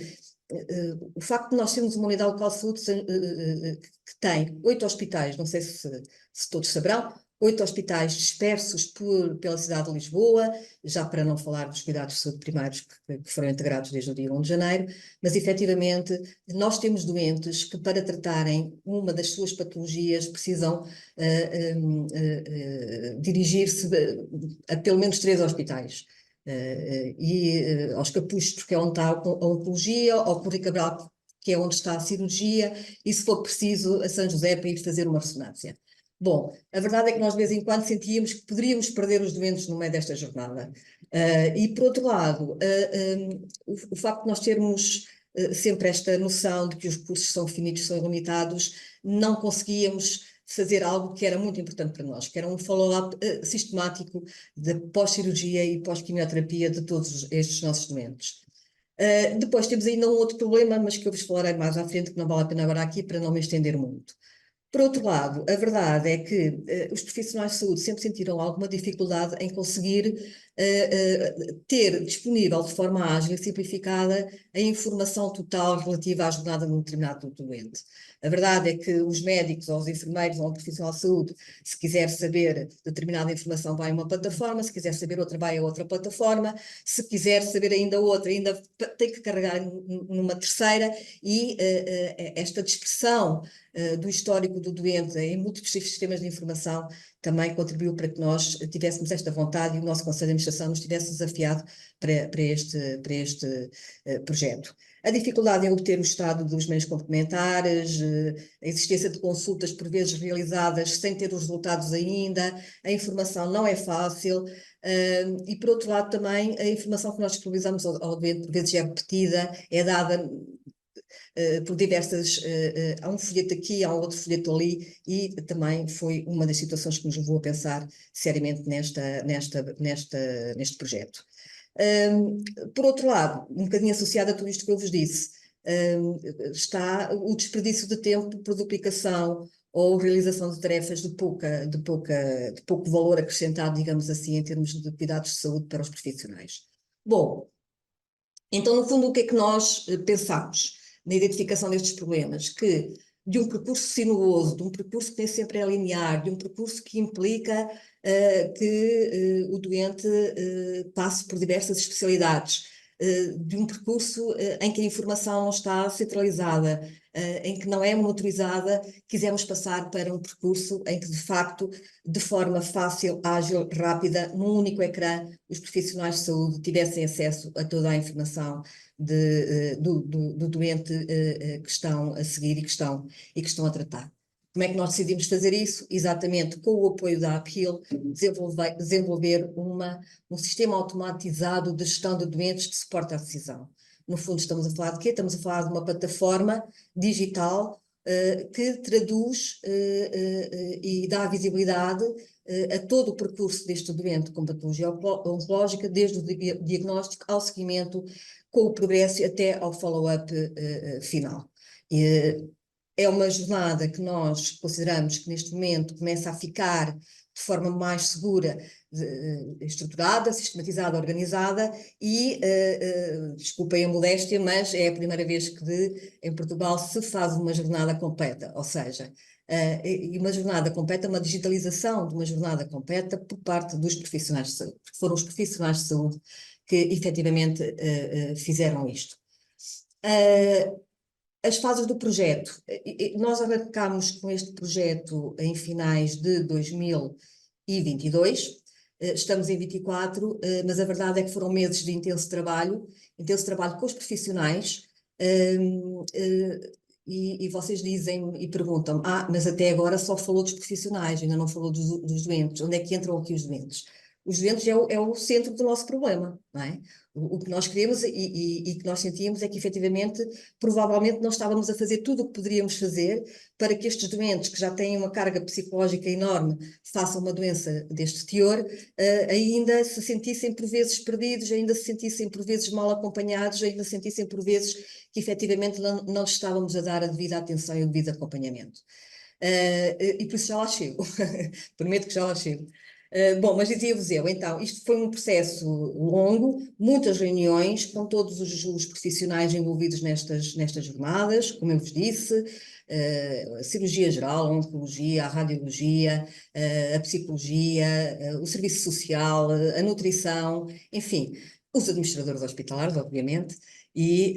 o facto de nós termos uma unidade local de saúde que tem 8 hospitais, não sei se todos saberão, 8 hospitais dispersos pela cidade de Lisboa, já para não falar dos cuidados de saúde primários que foram integrados desde o dia 1 de janeiro, mas efetivamente nós temos doentes que para tratarem uma das suas patologias precisam dirigir-se a pelo menos 3 hospitais. Aos Capuchos, porque é onde está a oncologia, ao Correio Cabral, que é onde está a cirurgia, e se for preciso a São José para ir fazer uma ressonância. Bom, a verdade é que nós de vez em quando sentíamos que poderíamos perder os doentes no meio desta jornada. E por outro lado, o facto de nós termos sempre esta noção de que os recursos são finitos, são limitados, não conseguíamos fazer algo que era muito importante para nós, que era um follow-up sistemático de pós-cirurgia e pós-quimioterapia de todos estes nossos doentes. Depois temos ainda um outro problema, mas que eu vos falarei mais à frente, que não vale a pena agora aqui para não me estender muito. Por outro lado, a verdade é que os profissionais de saúde sempre sentiram alguma dificuldade em conseguir ter disponível de forma ágil e simplificada a informação total relativa à jornada de um determinado doente. A verdade é que os médicos ou os enfermeiros ou um profissional de saúde, se quiser saber determinada informação, vai a uma plataforma, se quiser saber outra, vai a outra plataforma, se quiser saber ainda outra, ainda tem que carregar numa terceira, e esta dispersão do histórico do doente em múltiplos sistemas de informação também contribuiu para que nós tivéssemos esta vontade e o nosso Conselho de Administração nos tivesse desafiado para este projeto. A dificuldade em obter o estado dos meios complementares, a existência de consultas por vezes realizadas sem ter os resultados ainda, a informação não é fácil, e por outro lado também a informação que nós disponibilizamos ao doente por vezes é repetida, é dada por diversas, há um folheto aqui, há outro folheto ali, e também foi uma das situações que nos levou a pensar seriamente neste projeto. Por outro lado, um bocadinho associado a tudo isto que eu vos disse, está o desperdício de tempo por duplicação ou realização de tarefas de pouco valor acrescentado, digamos assim, em termos de cuidados de saúde para os profissionais. Bom, então no fundo o que é que nós pensamos na identificação destes problemas? Que de um percurso sinuoso, de um percurso que nem sempre é linear, de um percurso que implica que o doente passe por diversas especialidades, de um percurso em que a informação não está centralizada, em que não é monitorizada, quisemos passar para um percurso em que, de facto, de forma fácil, ágil, rápida, num único ecrã, os profissionais de saúde tivessem acesso a toda a informação do doente que estão a seguir e que estão a tratar. Como é que nós decidimos fazer isso? Exatamente com o apoio da Uphill, desenvolver um sistema automatizado de gestão de doentes que suporta a decisão. No fundo, estamos a falar de quê? Estamos a falar de uma plataforma digital que traduz e dá visibilidade a todo o percurso deste doente com patologia oncológica, desde o diagnóstico ao seguimento, com o progresso até ao follow-up final. É uma jornada que nós consideramos que neste momento começa a ficar de forma mais segura, estruturada, sistematizada, organizada e, desculpem a modéstia, mas é a primeira vez que em Portugal se faz uma jornada completa, ou seja, e uma jornada completa, uma digitalização de uma jornada completa por parte dos profissionais de saúde, porque foram os profissionais de saúde que efetivamente fizeram isto. As fases do projeto. Nós arrancámos com este projeto em finais de 2022, estamos em 24, mas a verdade é que foram meses de intenso trabalho com os profissionais, e vocês dizem e perguntam, mas até agora só falou dos profissionais, ainda não falou dos doentes, onde é que entram aqui os doentes? Os doentes é o centro do nosso problema, não é? O que nós queremos e que nós sentíamos é que, efetivamente, provavelmente não estávamos a fazer tudo o que poderíamos fazer para que estes doentes, que já têm uma carga psicológica enorme, façam uma doença deste teor, ainda se sentissem por vezes perdidos, ainda se sentissem por vezes mal acompanhados, ainda se sentissem por vezes que, efetivamente, não lhes estávamos a dar a devida atenção e o devido acompanhamento. E por isso já lá chego. Prometo que já lá chego. Bom, mas dizia-vos eu, então, isto foi um processo longo, muitas reuniões com todos os profissionais envolvidos nestas jornadas, como eu vos disse, a cirurgia geral, a oncologia, a radiologia, a psicologia, o serviço social, a nutrição, enfim, os administradores hospitalares, obviamente, e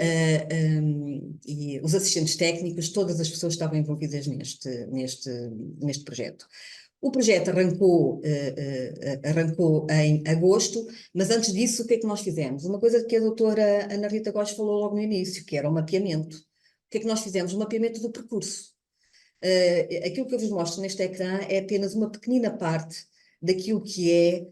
os assistentes técnicos, todas as pessoas que estavam envolvidas neste projeto. O projeto arrancou em agosto, mas antes disso, o que é que nós fizemos? Uma coisa que a doutora Ana Rita Góes falou logo no início, que era o mapeamento. O que é que nós fizemos? O mapeamento do percurso. Aquilo que eu vos mostro neste ecrã é apenas uma pequenina parte daquilo que é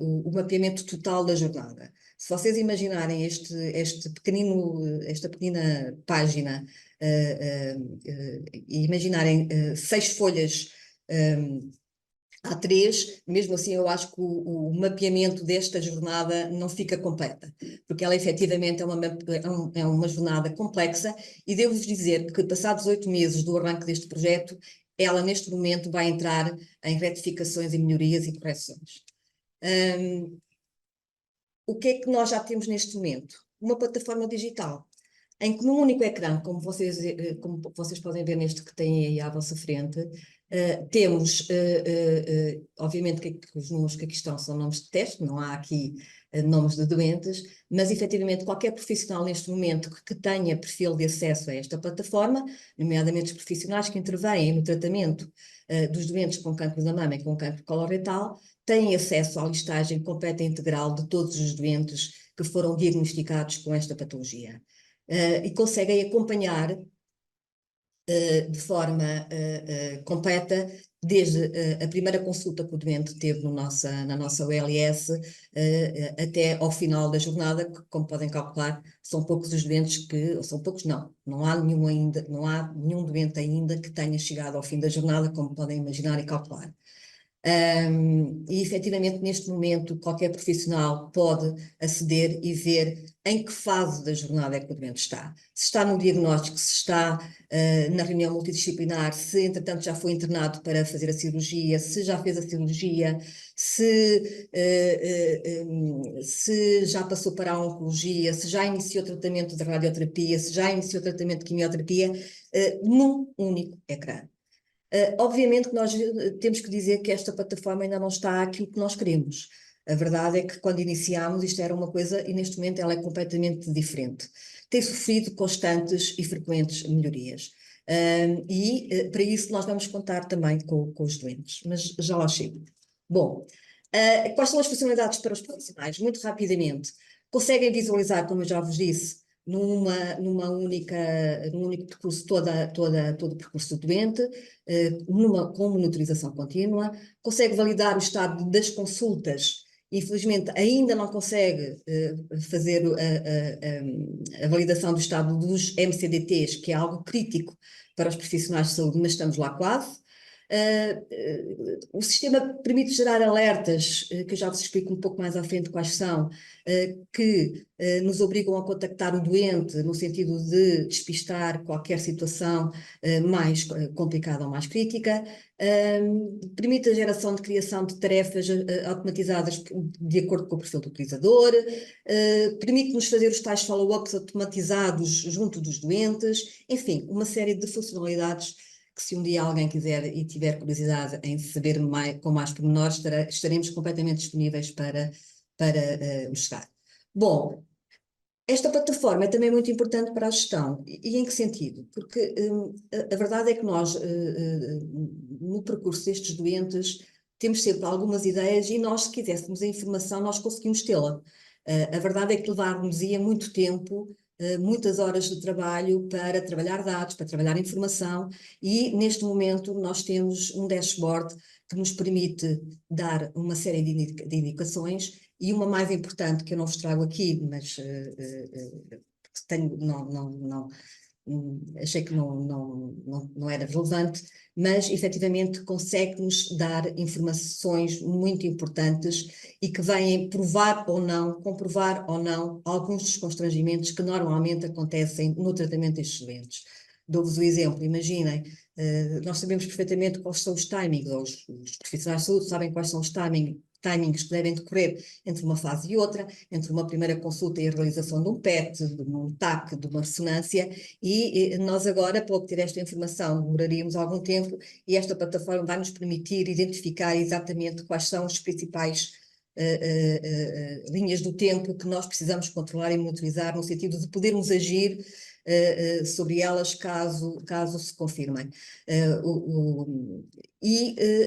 o mapeamento total da jornada. Se vocês imaginarem esta pequenina página e imaginarem 6 folhas A3, mesmo assim eu acho que o mapeamento desta jornada não fica completa, porque ela efetivamente é uma jornada complexa e devo-vos dizer que passados 8 meses do arranque deste projeto, ela neste momento vai entrar em retificações e melhorias e correções. O que é que nós já temos neste momento? Uma plataforma digital, em que num único ecrã, como vocês podem ver neste que têm aí à vossa frente, temos, obviamente que os números que aqui estão são nomes de teste, não há aqui nomes de doentes, mas efetivamente qualquer profissional neste momento que tenha perfil de acesso a esta plataforma, nomeadamente os profissionais que intervêm no tratamento dos doentes com cancro da mama e com cancro coloretal, têm acesso à listagem completa e integral de todos os doentes que foram diagnosticados com esta patologia. E conseguem acompanhar de forma completa, desde a primeira consulta que o doente teve na nossa OLS até ao final da jornada, que, como podem calcular, são poucos os doentes são poucos não há nenhum doente ainda que tenha chegado ao fim da jornada, como podem imaginar e calcular. E efetivamente neste momento qualquer profissional pode aceder e ver em que fase da jornada é que o doente está. Se está no diagnóstico, se está na reunião multidisciplinar, se entretanto já foi internado para fazer a cirurgia, se já fez a cirurgia, se já passou para a oncologia, se já iniciou tratamento de radioterapia, se já iniciou tratamento de quimioterapia, num único ecrã. Obviamente que nós temos que dizer que esta plataforma ainda não está aquilo que nós queremos. A verdade é que quando iniciámos isto era uma coisa e neste momento ela é completamente diferente. Tem sofrido constantes e frequentes melhorias. Para isso nós vamos contar também com os doentes, mas já lá chego. Bom, quais são as funcionalidades para os profissionais? Muito rapidamente, conseguem visualizar, como eu já vos disse, num único percurso, todo o percurso do doente, com monitorização contínua, consegue validar o estado das consultas infelizmente ainda não consegue fazer a validação do estado dos MCDTs, que é algo crítico para os profissionais de saúde, mas estamos lá quase. O sistema permite gerar alertas, que eu já vos explico um pouco mais à frente quais são, que nos obrigam a contactar o doente no sentido de despistar qualquer situação mais complicada ou mais crítica. Permite a geração de criação de tarefas automatizadas de acordo com o perfil do utilizador, permite-nos fazer os tais follow-ups automatizados junto dos doentes, enfim, uma série de funcionalidades que, se um dia alguém quiser e tiver curiosidade em saber com mais pormenores, estaremos completamente disponíveis para mostrar. Bom, esta plataforma é também muito importante para a gestão. E em que sentido? Porque a verdade é que nós, no percurso destes doentes, temos sempre algumas ideias e nós, se quiséssemos a informação, nós conseguimos tê-la. A verdade é que levar-nos-ia muito tempo, muitas horas de trabalho para trabalhar dados, para trabalhar informação, e neste momento nós temos um dashboard que nos permite dar uma série de indicações, e uma mais importante que eu não vos trago aqui, mas tenho, achei que não era relevante, mas efetivamente consegue-nos dar informações muito importantes e que vêm comprovar ou não alguns dos constrangimentos que normalmente acontecem no tratamento destes doentes. Dou-vos o exemplo, imaginem, nós sabemos perfeitamente quais são os timings, ou os profissionais de saúde sabem quais são os timings que devem decorrer entre uma fase e outra, entre uma primeira consulta e a realização de um PET, de um TAC, de uma ressonância, e nós agora, para obter esta informação, demoraríamos algum tempo, e esta plataforma vai nos permitir identificar exatamente quais são os principais linhas do tempo que nós precisamos controlar e monitorizar, no sentido de podermos agir sobre elas caso se confirmem.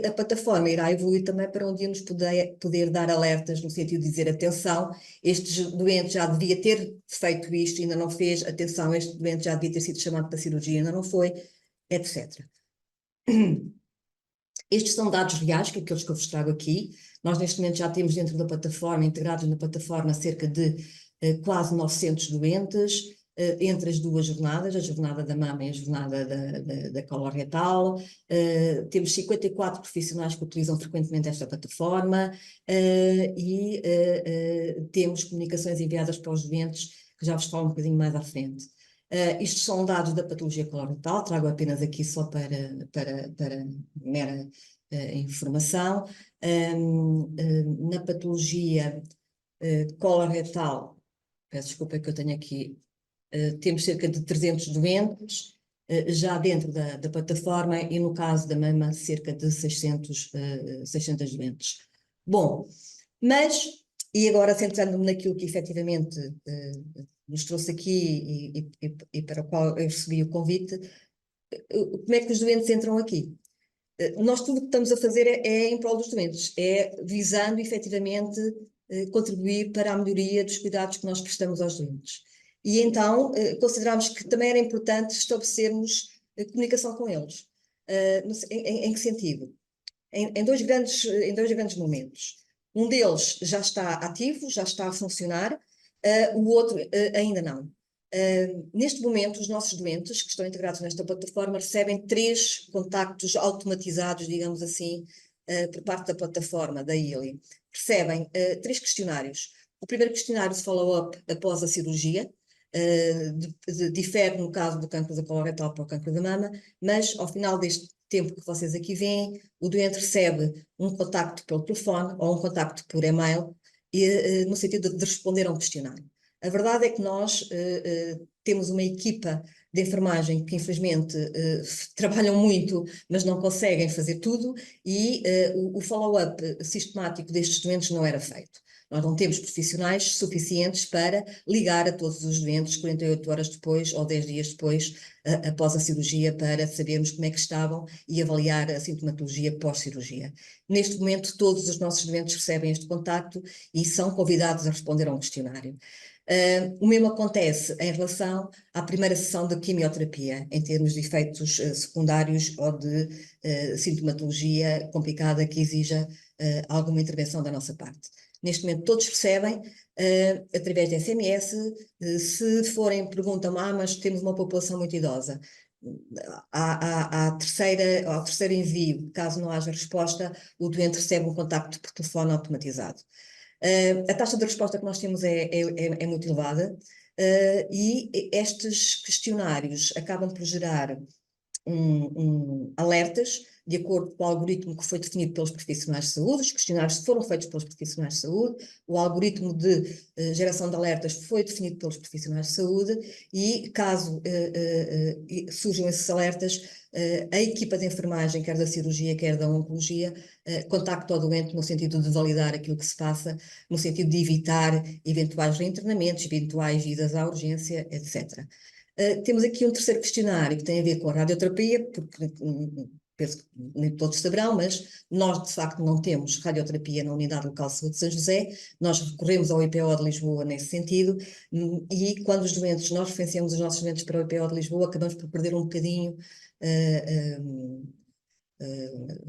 A plataforma irá evoluir também para um dia nos poder dar alertas, no sentido de dizer, atenção, este doente já devia ter feito isto, ainda não fez, atenção, este doente já devia ter sido chamado para cirurgia, ainda não foi, etc. Estes são dados reais, que aqueles que eu vos trago aqui. Nós neste momento já temos dentro da plataforma, integrados na plataforma, cerca de quase 900 doentes, entre as duas jornadas, a jornada da mama e a jornada da coloretal. Temos 54 profissionais que utilizam frequentemente esta plataforma e temos comunicações enviadas para os doentes, que já vos falo um bocadinho mais à frente. Estes são dados da patologia coloretal, trago apenas aqui só para mera informação. Na patologia coloretal, peço desculpa que eu tenho aqui, temos cerca de 300 doentes já dentro da plataforma, e no caso da mama cerca de 600 doentes. Bom, e agora centrando-me naquilo que efetivamente nos trouxe aqui e para o qual eu recebi o convite, como é que os doentes entram aqui? Nós tudo o que estamos a fazer é em prol dos doentes, é visando efetivamente contribuir para a melhoria dos cuidados que nós prestamos aos doentes. E então consideramos que também era importante estabelecermos comunicação com eles. Em que sentido? Em dois grandes momentos. Um deles já está ativo, já está a funcionar, o outro ainda não. Neste momento, os nossos doentes que estão integrados nesta plataforma recebem 3 contactos automatizados, digamos assim, por parte da plataforma, da ILI. Recebem 3 questionários. O primeiro questionário de follow-up após a cirurgia, difere no caso do cancro da coloretal para o cancro da mama, mas ao final deste tempo que vocês aqui veem, o doente recebe um contacto pelo telefone ou um contacto por e-mail, no sentido de responder a um questionário. A verdade é que nós temos uma equipa de enfermagem que infelizmente trabalham muito, mas não conseguem fazer tudo, e o follow-up sistemático destes doentes não era feito. Nós não temos profissionais suficientes para ligar a todos os doentes 48 horas depois ou 10 dias depois, após a cirurgia, para sabermos como é que estavam e avaliar a sintomatologia pós-cirurgia. Neste momento, todos os nossos doentes recebem este contacto e são convidados a responder a um questionário. O mesmo acontece em relação à primeira sessão de quimioterapia, em termos de efeitos secundários ou de sintomatologia complicada que exija alguma intervenção da nossa parte. neste momento todos recebem, através de SMS, se forem, perguntam, mas temos uma população muito idosa. Ao terceiro envio, caso não haja resposta, o doente recebe um contacto por telefone automatizado. A taxa de resposta que nós temos é muito elevada, e estes questionários acabam por gerar alertas de acordo com o algoritmo que foi definido pelos profissionais de saúde. Os questionários foram feitos pelos profissionais de saúde, o algoritmo de geração de alertas foi definido pelos profissionais de saúde e, caso surjam esses alertas, a equipa de enfermagem, quer da cirurgia, quer da oncologia, contacta o doente no sentido de validar aquilo que se passa, no sentido de evitar eventuais reinternamentos, eventuais idas à urgência, etc. Temos aqui um terceiro questionário que tem a ver com a radioterapia, porque penso que nem todos saberão, mas nós de facto não temos radioterapia na Unidade Local de Saúde de São José, nós recorremos ao IPO de Lisboa nesse sentido, e quando nós referenciamos os nossos doentes para o IPO de Lisboa, acabamos por perder um bocadinho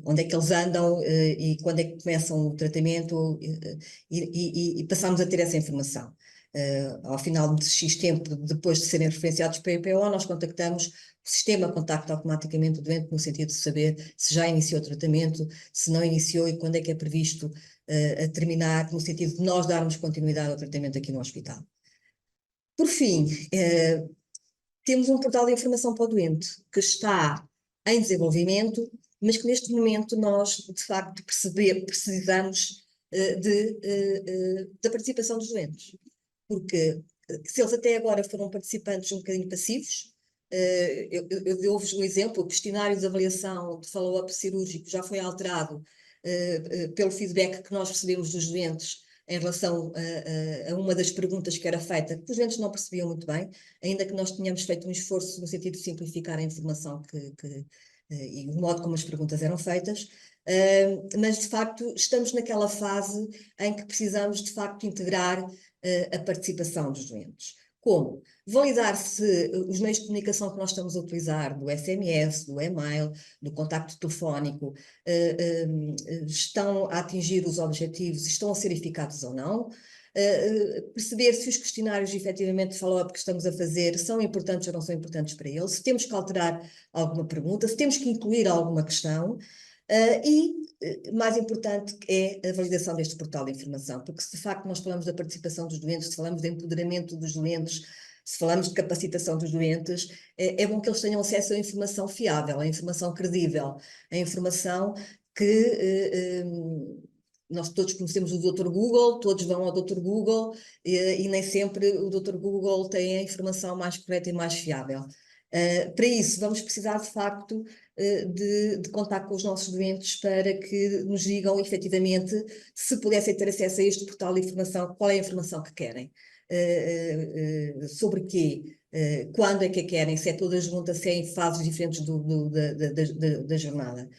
onde é que eles andam e quando é que começam o tratamento, e passamos a ter essa informação. Ao final de X tempo, depois de serem referenciados para a IPO, nós contactamos, o sistema contacta automaticamente o doente no sentido de saber se já iniciou o tratamento, se não iniciou e quando é que é previsto a terminar, no sentido de nós darmos continuidade ao tratamento aqui no hospital. Por fim, temos um portal de informação para o doente que está em desenvolvimento, mas que neste momento nós, de facto, precisamos da participação dos doentes. Porque se eles até agora foram participantes um bocadinho passivos, eu dou-vos um exemplo: o questionário de avaliação de follow-up cirúrgico já foi alterado pelo feedback que nós recebemos dos doentes em relação a uma das perguntas que era feita, que os doentes não percebiam muito bem, ainda que nós tenhamos feito um esforço no sentido de simplificar a informação e o modo como as perguntas eram feitas. Mas de facto estamos naquela fase em que precisamos de facto integrar a participação dos doentes. Como? Validar se os meios de comunicação que nós estamos a utilizar, do SMS, do e-mail, do contacto telefónico, estão a atingir os objetivos, estão a ser eficazes ou não. Perceber se os questionários efetivamente de follow-up que estamos a fazer são importantes ou não são importantes para eles, se temos que alterar alguma pergunta, se temos que incluir alguma questão. Mais importante é a validação deste portal de informação, porque se de facto nós falamos da participação dos doentes, se falamos de empoderamento dos doentes, se falamos de capacitação dos doentes, é bom que eles tenham acesso a informação fiável, a informação credível, a informação que nós todos conhecemos o Dr. Google, todos vão ao Dr. Google e nem sempre o Dr. Google tem a informação mais correta e mais fiável. Para isso vamos precisar de facto de contar com os nossos doentes para que nos digam efetivamente, se pudessem ter acesso a este portal de informação, qual é a informação que querem, sobre quê, quando é que a querem, se é toda junta, se é em fases diferentes da jornada.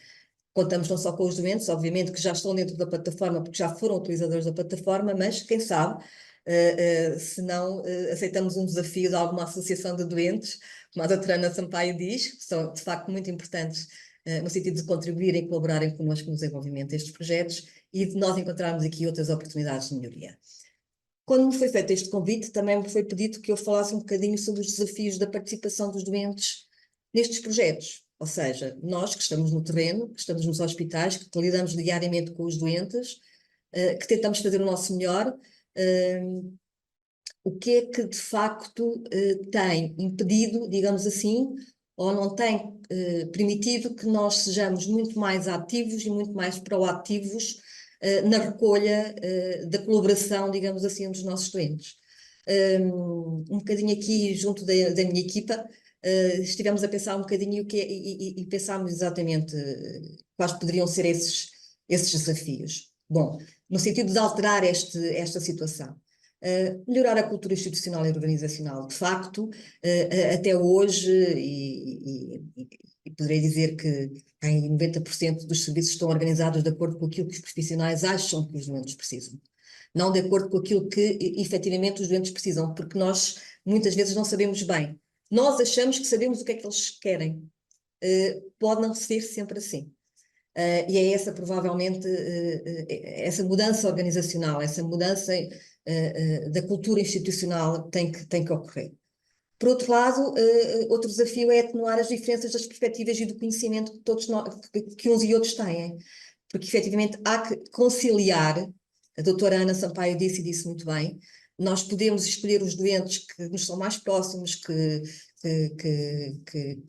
Contamos não só com os doentes, obviamente, que já estão dentro da plataforma, porque já foram utilizadores da plataforma, mas quem sabe, se não aceitamos um desafio de alguma associação de doentes, como a doutora Ana Sampaio diz, que são de facto muito importantes no sentido de contribuírem e colaborarem connosco no desenvolvimento destes projetos e de nós encontrarmos aqui outras oportunidades de melhoria. Quando me foi feito este convite, também me foi pedido que eu falasse um bocadinho sobre os desafios da participação dos doentes nestes projetos. Ou seja, nós que estamos no terreno, que estamos nos hospitais, que lidamos diariamente com os doentes, que tentamos fazer o nosso melhor, o que é que de facto tem impedido, digamos assim, ou não tem permitido que nós sejamos muito mais ativos e muito mais proativos na recolha da colaboração, digamos assim, dos nossos doentes. Um bocadinho aqui junto da minha equipa, estivemos a pensar um bocadinho e pensámos exatamente quais poderiam ser esses desafios. Bom, no sentido de alterar esta situação. Melhorar a cultura institucional e organizacional, de facto, até hoje, e poderei dizer que em 90% dos serviços estão organizados de acordo com aquilo que os profissionais acham que os doentes precisam, não de acordo com aquilo que efetivamente os doentes precisam, porque nós muitas vezes não sabemos bem. Nós achamos que sabemos o que é que eles querem. Pode não ser sempre assim. E é essa provavelmente, essa mudança organizacional, essa mudança da cultura institucional tem que ocorrer. Por outro lado, outro desafio é atenuar as diferenças das perspectivas e do conhecimento que todos nós, que uns e outros têm, porque efetivamente há que conciliar, a doutora Ana Sampaio disse muito bem, nós podemos escolher os doentes que nos são mais próximos, que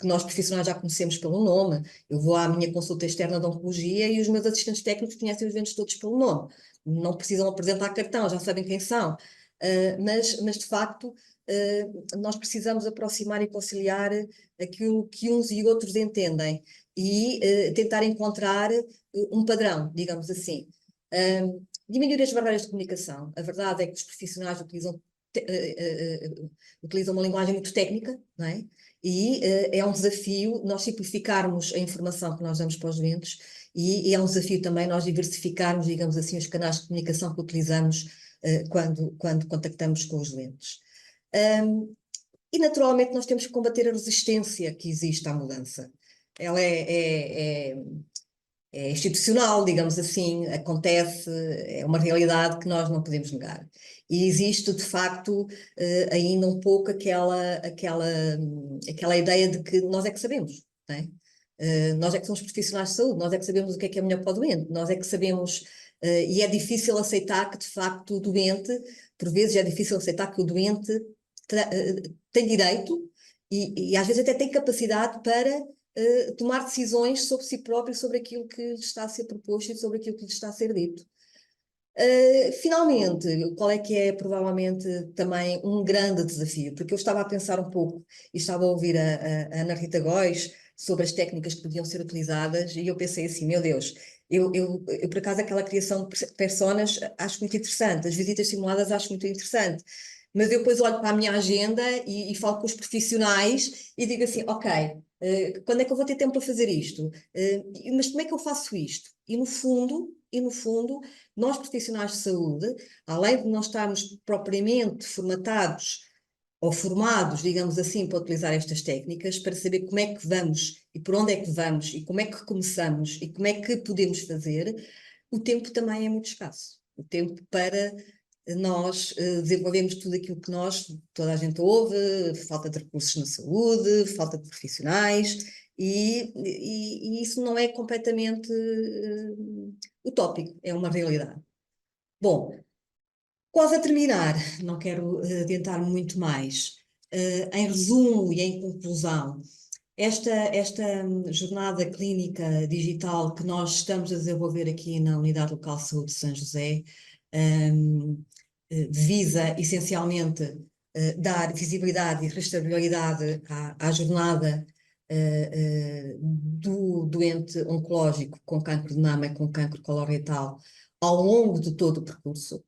nós profissionais já conhecemos pelo nome. Eu vou à minha consulta externa de oncologia e os meus assistentes técnicos conhecem os doentes todos pelo nome. Não precisam apresentar cartão, já sabem quem são. Mas de facto, nós precisamos aproximar e conciliar aquilo que uns e outros entendem e tentar encontrar um padrão, digamos assim. Diminuir as barreiras de comunicação. A verdade é que os profissionais utilizam uma linguagem muito técnica, não é? E é um desafio nós simplificarmos a informação que nós damos para os doentes e é um desafio também nós diversificarmos, digamos assim, os canais de comunicação que utilizamos quando contactamos com os doentes. E naturalmente nós temos que combater a resistência que existe à mudança. Ela é institucional, digamos assim, acontece, é uma realidade que nós não podemos negar. E existe, de facto, ainda um pouco aquela ideia de que nós é que sabemos, não é? Nós é que somos profissionais de saúde, nós é que sabemos o que é melhor para o doente, nós é que sabemos, e é difícil aceitar que, de facto, o doente, por vezes é difícil aceitar que o doente tem direito e às vezes até tem capacidade para tomar decisões sobre si próprio, sobre aquilo que lhe está a ser proposto e sobre aquilo que lhe está a ser dito. Finalmente, qual é que é provavelmente também um grande desafio? Porque eu estava a pensar um pouco e estava a ouvir a Ana Rita Góes sobre as técnicas que podiam ser utilizadas e eu pensei assim, meu Deus, eu por acaso aquela criação de personas acho muito interessante, as visitas simuladas acho muito interessante, mas eu depois olho para a minha agenda e falo com os profissionais e digo assim, ok, quando é que eu vou ter tempo para fazer isto? Mas como é que eu faço isto? E no fundo, nós profissionais de saúde, além de não estarmos propriamente formatados ou formados, digamos assim, para utilizar estas técnicas, para saber como é que vamos e por onde é que vamos e como é que começamos e como é que podemos fazer, o tempo também é muito escasso. O tempo para nós desenvolvemos tudo aquilo que toda a gente ouve, falta de recursos na saúde, falta de profissionais, e isso não é completamente utópico, é uma realidade. Bom, quase a terminar, não quero adiantar muito mais. Em resumo e em conclusão, esta jornada clínica digital que nós estamos a desenvolver aqui na Unidade Local de Saúde de São José visa essencialmente dar visibilidade e rastreabilidade à jornada do doente oncológico com cancro de mama e com cancro coloretal ao longo de todo o percurso.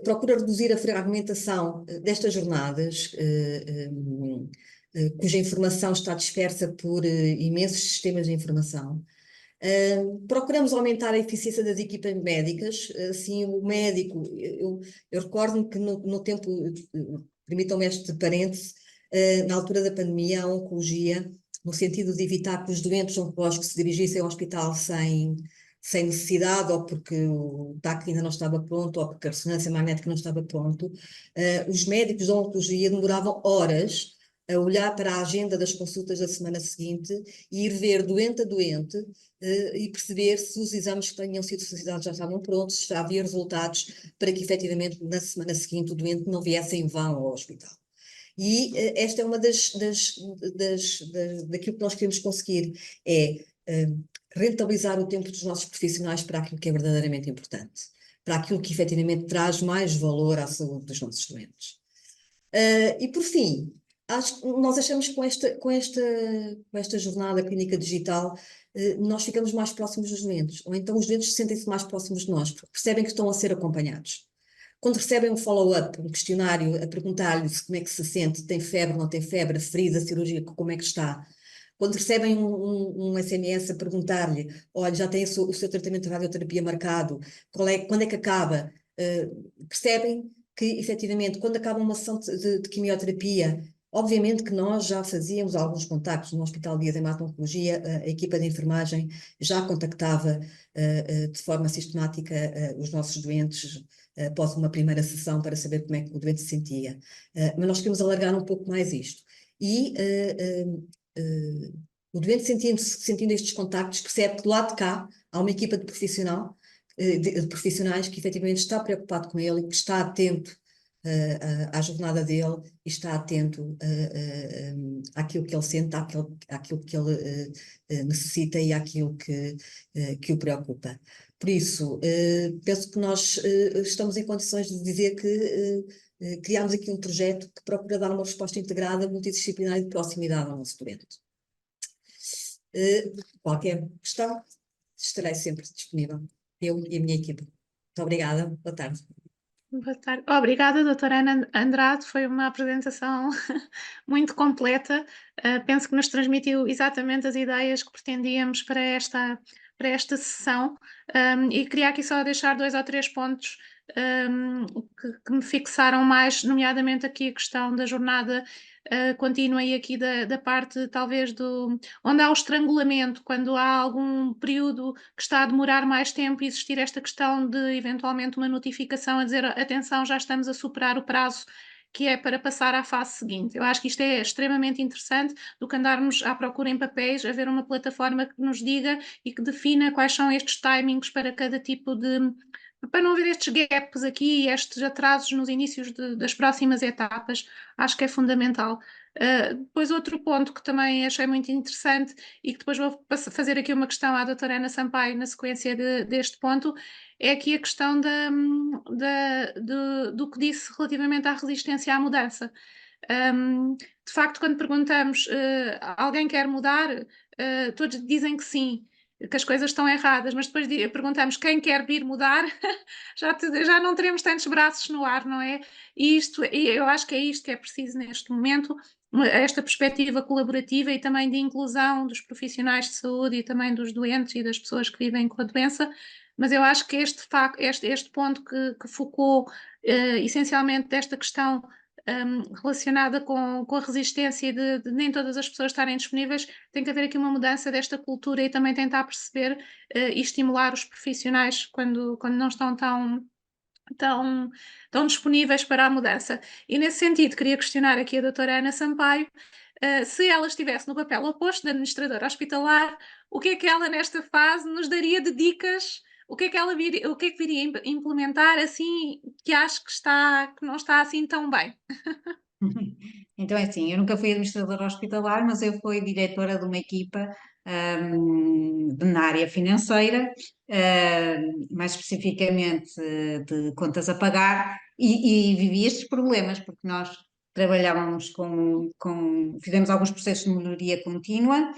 Procura reduzir a fragmentação destas jornadas, cuja informação está dispersa por imensos sistemas de informação. Procuramos aumentar a eficiência das equipas médicas, assim o médico, eu recordo-me que no tempo, permitam-me este parêntese, na altura da pandemia, a oncologia, no sentido de evitar que os doentes oncológicos se dirigissem ao hospital sem necessidade, ou porque o TAC ainda não estava pronto, ou porque a ressonância magnética não estava pronto, os médicos da oncologia demoravam horas a olhar para a agenda das consultas da semana seguinte e ir ver doente a doente e perceber se os exames que tinham sido solicitados já estavam prontos, se já havia resultados para que efetivamente na semana seguinte o doente não viesse em vão ao hospital. E esta é uma daquilo que nós queremos conseguir, é rentabilizar o tempo dos nossos profissionais para aquilo que é verdadeiramente importante, para aquilo que efetivamente traz mais valor à saúde dos nossos doentes. E por fim, nós achamos que com esta jornada clínica digital nós ficamos mais próximos dos doentes, ou então os doentes sentem-se mais próximos de nós, porque percebem que estão a ser acompanhados. Quando recebem um follow-up, um questionário a perguntar-lhe como é que se sente, tem febre, não tem febre, ferida cirúrgica, como é que está. Quando recebem um SMS a perguntar-lhe, olha, já tem o seu tratamento de radioterapia marcado, quando é que acaba? Percebem que, efetivamente, quando acaba uma sessão de quimioterapia, Obviamente que nós já fazíamos alguns contactos no Hospital de Hematologia, a equipa de enfermagem já contactava de forma sistemática os nossos doentes após uma primeira sessão para saber como é que o doente se sentia. Mas nós queremos alargar um pouco mais isto. E o doente sentindo estes contactos percebe que do lado de cá há uma equipa de profissionais que efetivamente está preocupado com ele e que está atento à jornada dele e está atento àquilo que ele sente, àquilo que ele necessita e àquilo que o preocupa. Por isso, penso que nós estamos em condições de dizer que criámos aqui um projeto que procura dar uma resposta integrada, multidisciplinar e de proximidade ao nosso doente. Qualquer questão, estarei sempre disponível, eu e a minha equipa. Muito obrigada, boa tarde. Boa tarde. Obrigada, doutora Ana Andrade, foi uma apresentação muito completa. Penso que nos transmitiu exatamente as ideias que pretendíamos para esta sessão, e queria aqui só deixar 2 ou 3 pontos que me fixaram mais, nomeadamente aqui a questão da jornada contínua e aqui da parte talvez onde há o estrangulamento, quando há algum período que está a demorar mais tempo e existir esta questão de eventualmente uma notificação a dizer atenção, já estamos a superar o prazo que é para passar à fase seguinte. Eu acho que isto é extremamente interessante do que andarmos à procura em papéis, haver uma plataforma que nos diga e que defina quais são estes timings para cada tipo para não haver estes gaps aqui, estes atrasos nos inícios das próximas etapas, acho que é fundamental. Depois outro ponto que também achei muito interessante e que depois vou fazer aqui uma questão à doutora Ana Sampaio na sequência deste ponto, é aqui a questão do que disse relativamente à resistência à mudança. De facto, quando perguntamos alguém quer mudar, todos dizem que sim, que as coisas estão erradas, mas depois perguntamos quem quer vir mudar, já não teremos tantos braços no ar, não é? E eu acho que é isto que é preciso neste momento, esta perspectiva colaborativa e também de inclusão dos profissionais de saúde e também dos doentes e das pessoas que vivem com a doença, mas eu acho que este ponto que focou essencialmente desta questão relacionada com a resistência de nem todas as pessoas estarem disponíveis, tem que haver aqui uma mudança desta cultura e também tentar perceber e estimular os profissionais quando não estão tão disponíveis para a mudança. E nesse sentido, queria questionar aqui a doutora Ana Sampaio, se ela estivesse no papel oposto de administradora hospitalar, o que é que ela nesta fase nos daria de dicas? O que é que viria implementar assim que acho que não está assim tão bem? Então é assim, eu nunca fui administradora hospitalar, mas eu fui diretora de uma equipa na área financeira, mais especificamente de contas a pagar, e vivi estes problemas, porque nós trabalhávamos fizemos alguns processos de melhoria contínua,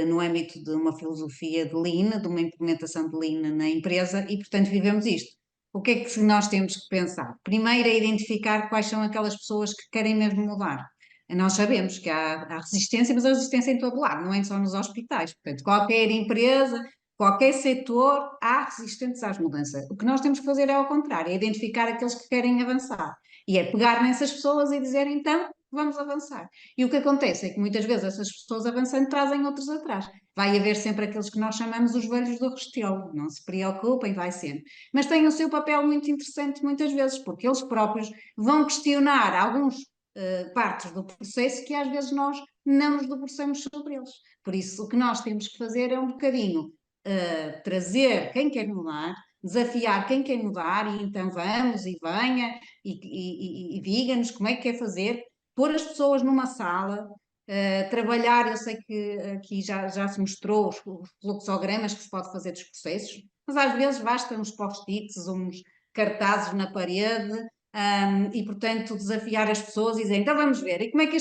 no âmbito de uma filosofia de Lean, de uma implementação de Lean na empresa, e portanto vivemos isto. O que é que nós temos que pensar? Primeiro é identificar quais são aquelas pessoas que querem mesmo mudar. Nós sabemos que há resistência, mas há resistência em todo lado, não é só nos hospitais. Portanto, qualquer empresa, qualquer setor, há resistentes às mudanças. O que nós temos que fazer é ao contrário, é identificar aqueles que querem avançar. E é pegar nessas pessoas e dizer, então, vamos avançar. E o que acontece é que muitas vezes essas pessoas avançando trazem outros atrás. Vai haver sempre aqueles que nós chamamos os velhos do restelo, não se preocupem, vai sempre. Mas têm o seu papel muito interessante muitas vezes, porque eles próprios vão questionar alguns partes do processo que às vezes nós não nos debruçamos sobre eles. Por isso, o que nós temos que fazer é um bocadinho trazer quem quer mudar, desafiar quem quer mudar, e então vamos e venha e diga-nos como é que quer fazer, pôr as pessoas numa sala, trabalhar, eu sei que aqui já se mostrou os fluxogramas que se pode fazer dos processos, mas às vezes basta uns post-its, uns cartazes na parede, e portanto desafiar as pessoas e dizer, então vamos ver, e como é que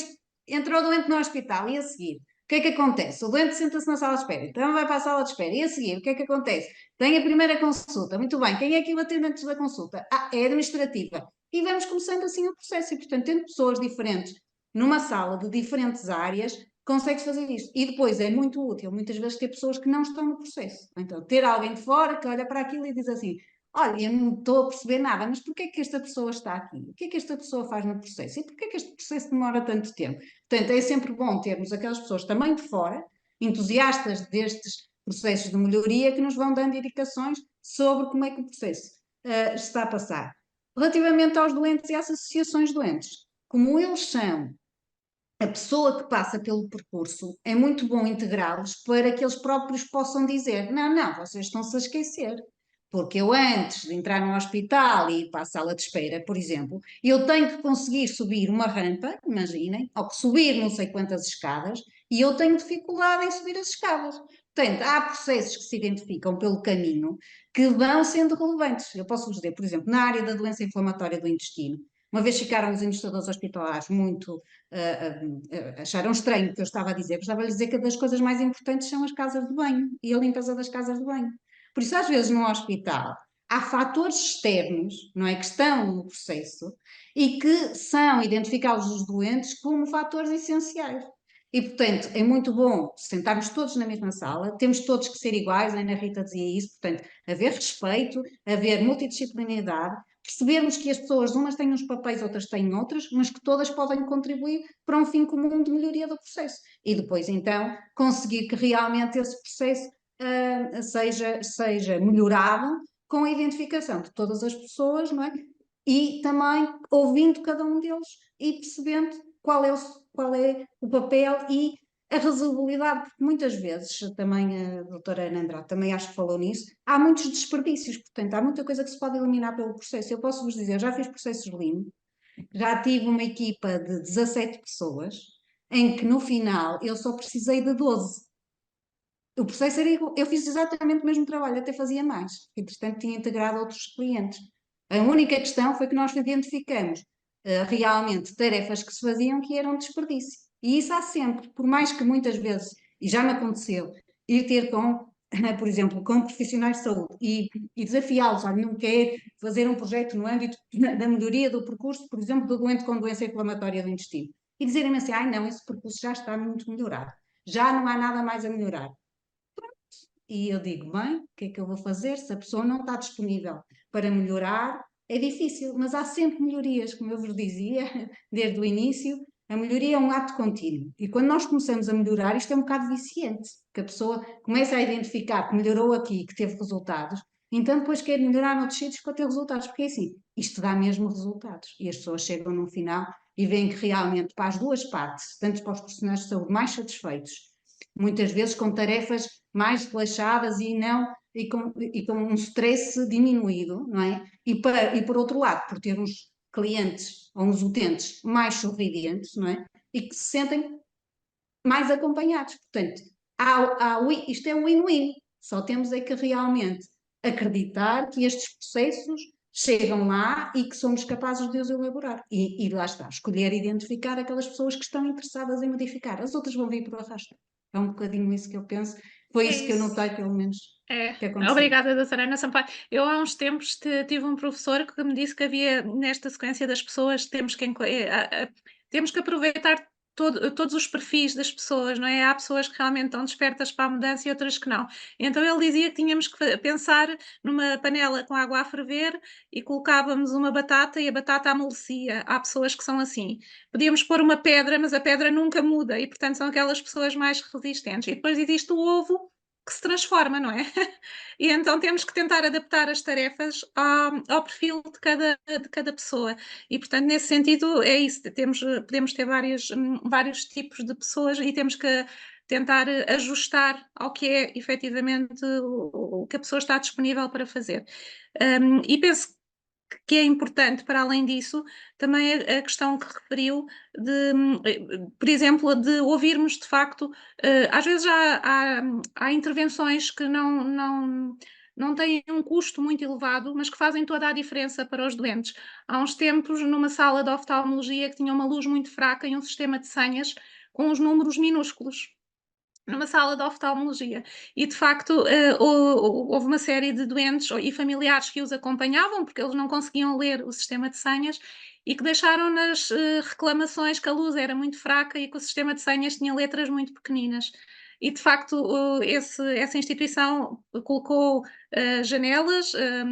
entrou o doente no hospital, e a seguir? O que é que acontece? O doente senta-se na sala de espera, então vai para a sala de espera, e a seguir, o que é que acontece? Tem a primeira consulta, muito bem, quem é que o atende antes da consulta? É administrativa. E vamos começando assim o processo, e portanto, tendo pessoas diferentes numa sala de diferentes áreas, consegues fazer isto. E depois é muito útil, muitas vezes, ter pessoas que não estão no processo. Então, ter alguém de fora que olha para aquilo e diz assim, olha, eu não estou a perceber nada, mas porquê é que esta pessoa está aqui? O que é que esta pessoa faz no processo? E porquê é que este processo demora tanto tempo? Portanto, é sempre bom termos aquelas pessoas também de fora, entusiastas destes processos de melhoria, que nos vão dando indicações sobre como é que o processo está a passar. Relativamente aos doentes e às associações doentes, como eles são a pessoa que passa pelo percurso, é muito bom integrá-los para que eles próprios possam dizer: não, não, vocês estão-se a esquecer. Porque eu, antes de entrar no hospital e ir para a sala de espera, por exemplo, eu tenho que conseguir subir uma rampa, imaginem, ou que subir não sei quantas escadas, e eu tenho dificuldade em subir as escadas. Portanto, há processos que se identificam pelo caminho que vão sendo relevantes. Eu posso vos dizer, por exemplo, na área da doença inflamatória do intestino, uma vez ficaram os administradores hospitalares muito acharam estranho o que eu estava a dizer, porque estava a dizer que das coisas mais importantes são as casas de banho e a limpeza das casas de banho. Por isso, às vezes, no hospital, há fatores externos, não é, que estão no processo e que são identificados os doentes como fatores essenciais. E, portanto, é muito bom sentarmos todos na mesma sala, temos todos que ser iguais, a Ana Rita dizia isso, portanto, haver respeito, haver multidisciplinaridade, percebermos que as pessoas, umas têm uns papéis, outras têm outras, mas que todas podem contribuir para um fim comum de melhoria do processo. E depois, então, conseguir que realmente esse processo seja melhorado com a identificação de todas as pessoas, não é? E também ouvindo cada um deles e percebendo qual é o papel e a resolutividade, porque muitas vezes, também a doutora Ana Andrade também acho que falou nisso, há muitos desperdícios, portanto, há muita coisa que se pode eliminar pelo processo. Eu posso vos dizer, eu já fiz processos Lean, já tive uma equipa de 17 pessoas, em que no final eu só precisei de 12. O processo era igual, eu fiz exatamente o mesmo trabalho, até fazia mais, entretanto tinha integrado outros clientes. A única questão foi que nós identificamos realmente tarefas que se faziam que eram desperdício. E isso há sempre, por mais que muitas vezes, e já me aconteceu, ir ter com, por exemplo, com profissionais de saúde e desafiá-los, olha, não quer fazer um projeto no âmbito da melhoria do percurso, por exemplo, do doente com doença inflamatória do intestino. E dizerem-me assim, ai não, esse percurso já está muito melhorado, já não há nada mais a melhorar. E eu digo, bem, o que é que eu vou fazer se a pessoa não está disponível para melhorar? É difícil, mas há sempre melhorias, como eu vos dizia desde o início, a melhoria é um ato contínuo. E quando nós começamos a melhorar, isto é um bocado viciante, que a pessoa começa a identificar que melhorou aqui, que teve resultados, então depois quer melhorar noutros sítios para ter resultados, porque é assim, isto dá mesmo resultados. E as pessoas chegam no final e veem que realmente, para as duas partes, tanto para os profissionais de saúde mais satisfeitos, muitas vezes com tarefas mais relaxadas e com um stress diminuído, não é? E por outro lado, por ter uns clientes ou uns utentes mais sorridentes, não é? E que se sentem mais acompanhados. Portanto, isto é um win-win. Só temos é que realmente acreditar que estes processos chegam lá e que somos capazes de os elaborar. E lá está, escolher identificar aquelas pessoas que estão interessadas em modificar. As outras vão vir por arrasto. É um bocadinho isso que eu penso. Foi É isso que eu isso. notei, pelo menos, que aconteceu. Obrigada, doutora Ana Sampaio. Eu há uns tempos tive um professor que me disse que havia, nesta sequência das pessoas, temos que aproveitar todos os perfis das pessoas, não é? Há pessoas que realmente estão despertas para a mudança e outras que não. Então ele dizia que tínhamos que pensar numa panela com água a ferver e colocávamos uma batata e a batata amolecia. Há pessoas que são assim. Podíamos pôr uma pedra, mas a pedra nunca muda e, portanto, são aquelas pessoas mais resistentes. E depois existe o ovo que se transforma, não é? E então temos que tentar adaptar as tarefas ao perfil de cada pessoa. E, portanto, nesse sentido, é isso. Podemos ter vários tipos de pessoas e temos que tentar ajustar ao que é efetivamente o que a pessoa está disponível para fazer. E penso que é importante, para além disso, também a questão que referiu por exemplo, de ouvirmos de facto, às vezes há intervenções que não têm um custo muito elevado, mas que fazem toda a diferença para os doentes. Há uns tempos, numa sala de oftalmologia que tinha uma luz muito fraca e um sistema de senhas com os números minúsculos numa sala de oftalmologia. E, de facto, houve uma série de doentes e familiares que os acompanhavam, porque eles não conseguiam ler o sistema de senhas, e que deixaram nas reclamações que a luz era muito fraca e que o sistema de senhas tinha letras muito pequeninas. e de facto essa instituição colocou janelas,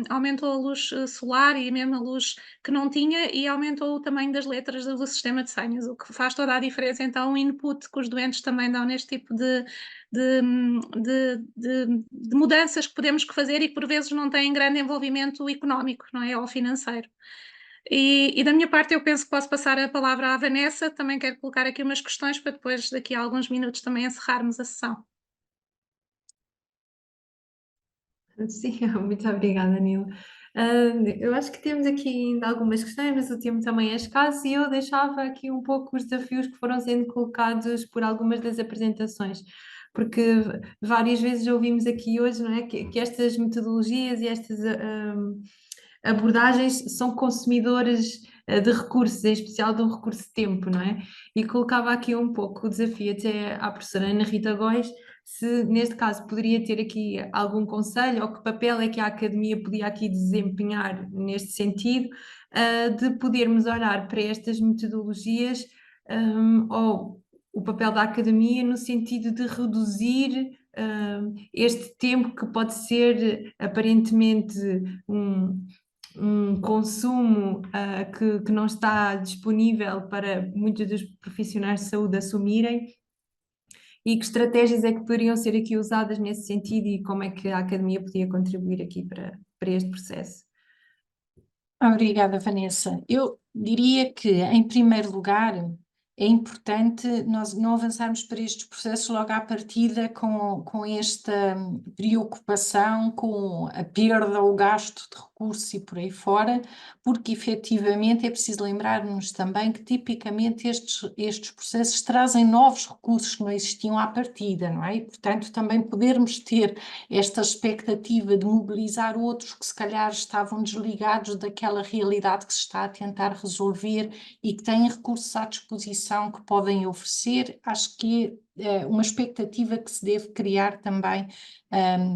aumentou a luz solar e mesmo a luz que não tinha, e aumentou o tamanho das letras do sistema de senhas, o que faz toda a diferença. Então, o input que os doentes também dão neste tipo de mudanças que podemos fazer e que por vezes não têm grande envolvimento económico, não é? Ou financeiro. E da minha parte eu penso que posso passar a palavra à Vanessa, também quero colocar aqui umas questões para depois, daqui a alguns minutos, também encerrarmos a sessão. Sim, muito obrigada, Nila. Eu acho que temos aqui ainda algumas questões, mas o tempo também é escasso e eu deixava aqui um pouco os desafios que foram sendo colocados por algumas das apresentações, porque várias vezes ouvimos aqui hoje, não é, que estas metodologias e estas abordagens são consumidoras de recursos, em especial do recurso de tempo, não é? E colocava aqui um pouco o desafio até à professora Ana Rita Góes, se neste caso poderia ter aqui algum conselho ou que papel é que a academia podia aqui desempenhar neste sentido, de podermos olhar para estas metodologias, ou o papel da academia no sentido de reduzir este tempo que pode ser aparentemente um consumo que não está disponível para muitos dos profissionais de saúde assumirem, e que estratégias é que poderiam ser aqui usadas nesse sentido e como é que a academia podia contribuir aqui para este processo? Obrigada, Vanessa. Eu diria que, em primeiro lugar, é importante nós não avançarmos para estes processos logo à partida com esta preocupação com a perda ou o gasto de recursos e por aí fora, porque efetivamente é preciso lembrar-nos também que tipicamente estes processos trazem novos recursos que não existiam à partida, não é? E, portanto, também podermos ter esta expectativa de mobilizar outros que se calhar estavam desligados daquela realidade que se está a tentar resolver e que têm recursos à disposição que podem oferecer, acho que é uma expectativa que se deve criar também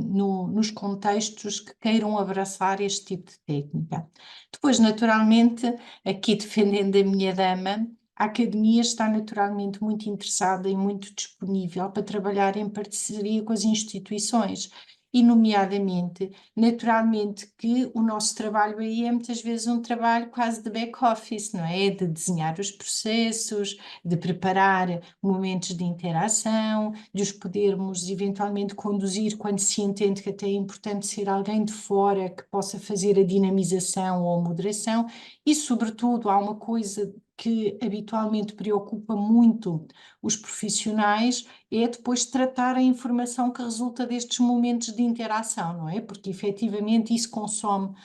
nos contextos que queiram abraçar este tipo de técnica. Depois, naturalmente, aqui defendendo a minha dama, a academia está naturalmente muito interessada e muito disponível para trabalhar em parceria com as instituições. E, nomeadamente, naturalmente que o nosso trabalho aí é muitas vezes um trabalho quase de back-office, não é? De desenhar os processos, de preparar momentos de interação, de os podermos eventualmente conduzir quando se entende que até é importante ser alguém de fora que possa fazer a dinamização ou a moderação. E, sobretudo, há uma coisa que habitualmente preocupa muito os profissionais, é depois tratar a informação que resulta destes momentos de interação, não é? Porque efetivamente isso consome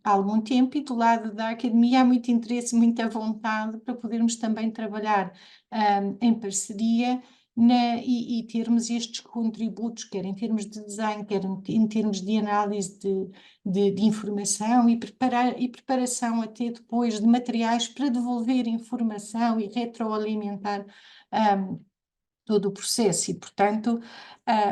algum tempo e do lado da academia há muito interesse, muita vontade para podermos também trabalhar em parceria e termos estes contributos, quer em termos de design, quer em termos de análise de informação e preparação até depois de materiais para devolver informação e retroalimentar todo o processo. E, portanto,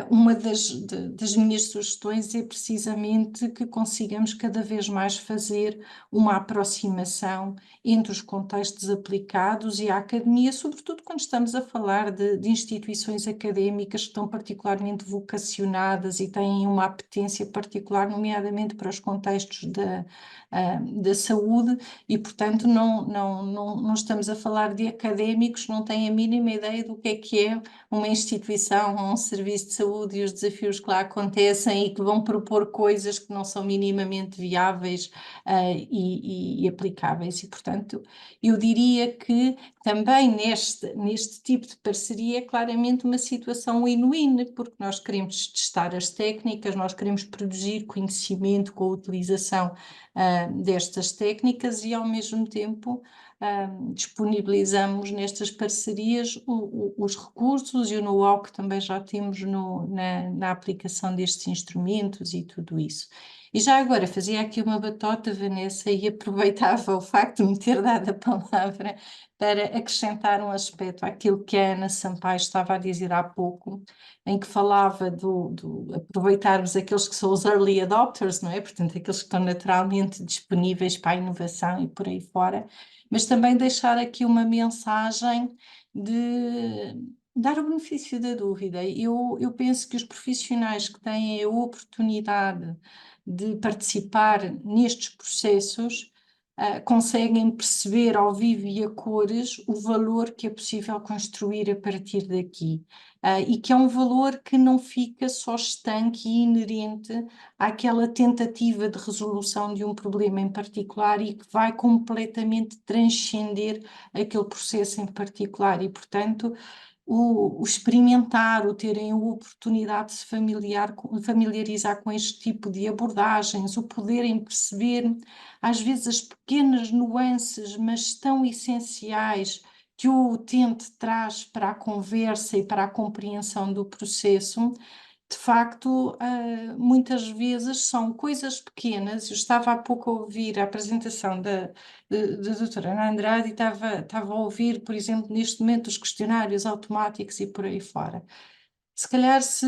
uma das minhas sugestões é precisamente que consigamos cada vez mais fazer uma aproximação entre os contextos aplicados e a academia, sobretudo quando estamos a falar de instituições académicas que estão particularmente vocacionadas e têm uma apetência particular, nomeadamente para os contextos da saúde, e, portanto, não estamos a falar de académicos que não têm a mínima ideia do que é uma instituição ou um serviço de saúde e os desafios que lá acontecem e que vão propor coisas que não são minimamente viáveis e aplicáveis. E, portanto, eu diria que também neste tipo de parceria é claramente uma situação win-win, porque nós queremos testar as técnicas, nós queremos produzir conhecimento com a utilização destas técnicas e, ao mesmo tempo, disponibilizamos nestas parcerias os recursos e o know-how que também já temos na aplicação destes instrumentos e tudo isso. E já agora fazia aqui uma batota, Vanessa, e aproveitava o facto de me ter dado a palavra para acrescentar um aspecto àquilo que a Ana Sampaio estava a dizer há pouco, em que falava do aproveitarmos aqueles que são os early adopters, não é? Portanto, aqueles que estão naturalmente disponíveis para a inovação e por aí fora, mas também deixar aqui uma mensagem dar o benefício da dúvida. Eu penso que os profissionais que têm a oportunidade de participar nestes processos conseguem perceber ao vivo e a cores o valor que é possível construir a partir daqui. E que é um valor que não fica só estanque e inerente àquela tentativa de resolução de um problema em particular e que vai completamente transcender aquele processo em particular. E, portanto, o experimentar, o terem a oportunidade de se familiarizar com este tipo de abordagens, o poderem perceber, às vezes, as pequenas nuances, mas tão essenciais, que o utente traz para a conversa e para a compreensão do processo, de facto, muitas vezes são coisas pequenas. Eu estava há pouco a ouvir a apresentação da doutora Ana Andrade e estava a ouvir, por exemplo, neste momento, os questionários automáticos e por aí fora. Se calhar, se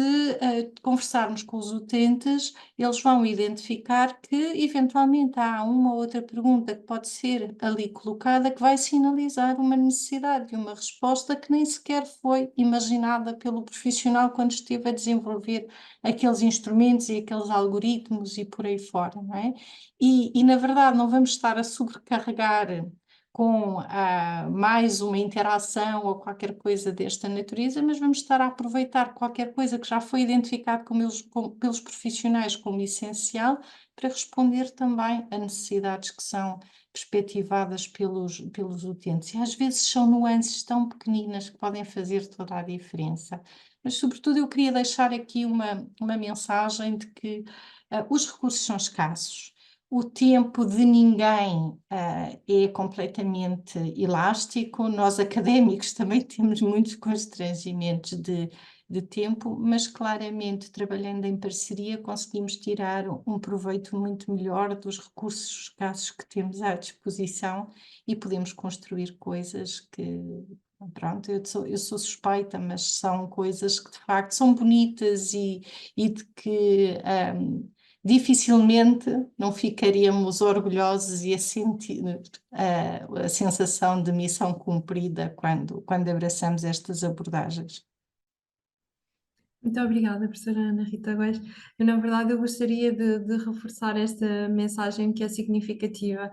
conversarmos com os utentes, eles vão identificar que, eventualmente, há uma ou outra pergunta que pode ser ali colocada que vai sinalizar uma necessidade de uma resposta que nem sequer foi imaginada pelo profissional quando esteve a desenvolver aqueles instrumentos e aqueles algoritmos e por aí fora, não é? E na verdade, não vamos estar a sobrecarregar com mais uma interação ou qualquer coisa desta natureza, mas vamos estar a aproveitar qualquer coisa que já foi identificado pelos profissionais como essencial para responder também a necessidades que são perspectivadas pelos utentes. E às vezes são nuances tão pequeninas que podem fazer toda a diferença. Mas, sobretudo, eu queria deixar aqui uma mensagem de que os recursos são escassos. O tempo de ninguém é completamente elástico. Nós, académicos, também temos muitos constrangimentos de tempo, mas claramente, trabalhando em parceria, conseguimos tirar um proveito muito melhor dos recursos escassos que temos à disposição e podemos construir coisas que, pronto, eu sou suspeita, mas são coisas que de facto são bonitas e de que dificilmente não ficaríamos orgulhosos e a sentir a sensação de missão cumprida quando abraçamos estas abordagens. Muito obrigada, professora Ana Rita Góes. Na verdade, eu gostaria de reforçar esta mensagem que é significativa,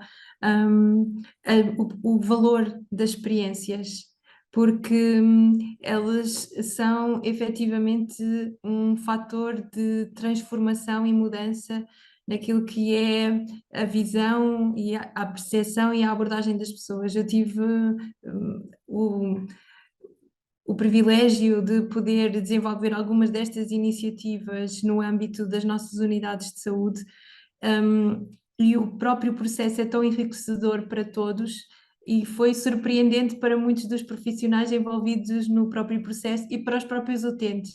o valor das experiências, porque elas são efetivamente um fator de transformação e mudança naquilo que é a visão e a percepção e a abordagem das pessoas. Eu tive o privilégio de poder desenvolver algumas destas iniciativas no âmbito das nossas unidades de saúde, e o próprio processo é tão enriquecedor para todos e foi surpreendente para muitos dos profissionais envolvidos no próprio processo e para os próprios utentes.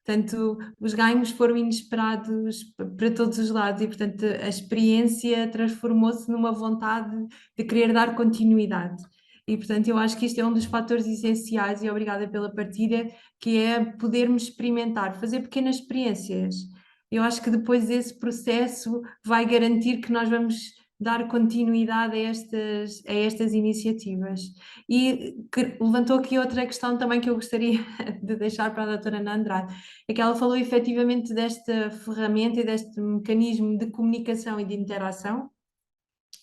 Portanto, os ganhos foram inesperados para todos os lados e, portanto, a experiência transformou-se numa vontade de querer dar continuidade. E, portanto, eu acho que isto é um dos fatores essenciais, e obrigada pela partilha, que é podermos experimentar, fazer pequenas experiências. Eu acho que depois esse processo vai garantir que nós vamos dar continuidade a estas iniciativas. E que levantou aqui outra questão também que eu gostaria de deixar para a doutora Ana Andrade, é que ela falou efetivamente desta ferramenta e deste mecanismo de comunicação e de interação,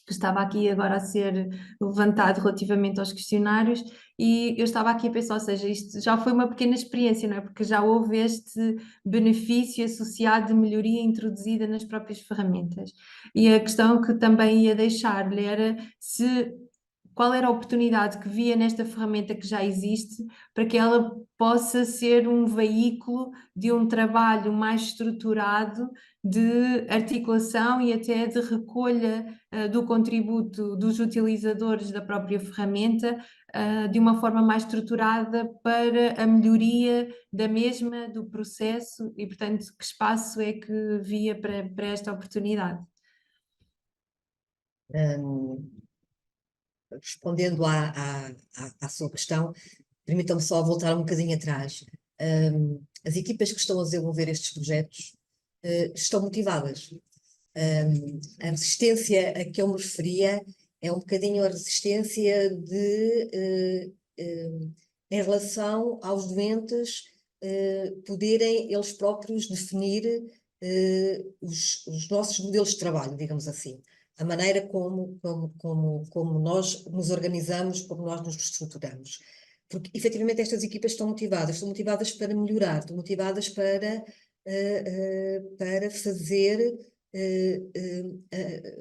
que estava aqui agora a ser levantado relativamente aos questionários, e eu estava aqui a pensar, ou seja, isto já foi uma pequena experiência, não é? Porque já houve este benefício associado de melhoria introduzida nas próprias ferramentas. E a questão que também ia deixar-lhe era qual era a oportunidade que via nesta ferramenta que já existe para que ela possa ser um veículo de um trabalho mais estruturado de articulação e até de recolha do contributo dos utilizadores da própria ferramenta de uma forma mais estruturada para a melhoria da mesma, do processo, e, portanto, que espaço é que via para esta oportunidade? Respondendo à sua questão, permitam-me só voltar um bocadinho atrás. As equipas que estão a desenvolver estes projetos estão motivadas. A resistência a que eu me referia é um bocadinho a resistência de em relação aos doentes poderem eles próprios definir os nossos modelos de trabalho, digamos assim, a maneira como nós nos organizamos, como nós nos estruturamos. Porque, efetivamente, estas equipas estão motivadas para melhorar, estão motivadas para fazer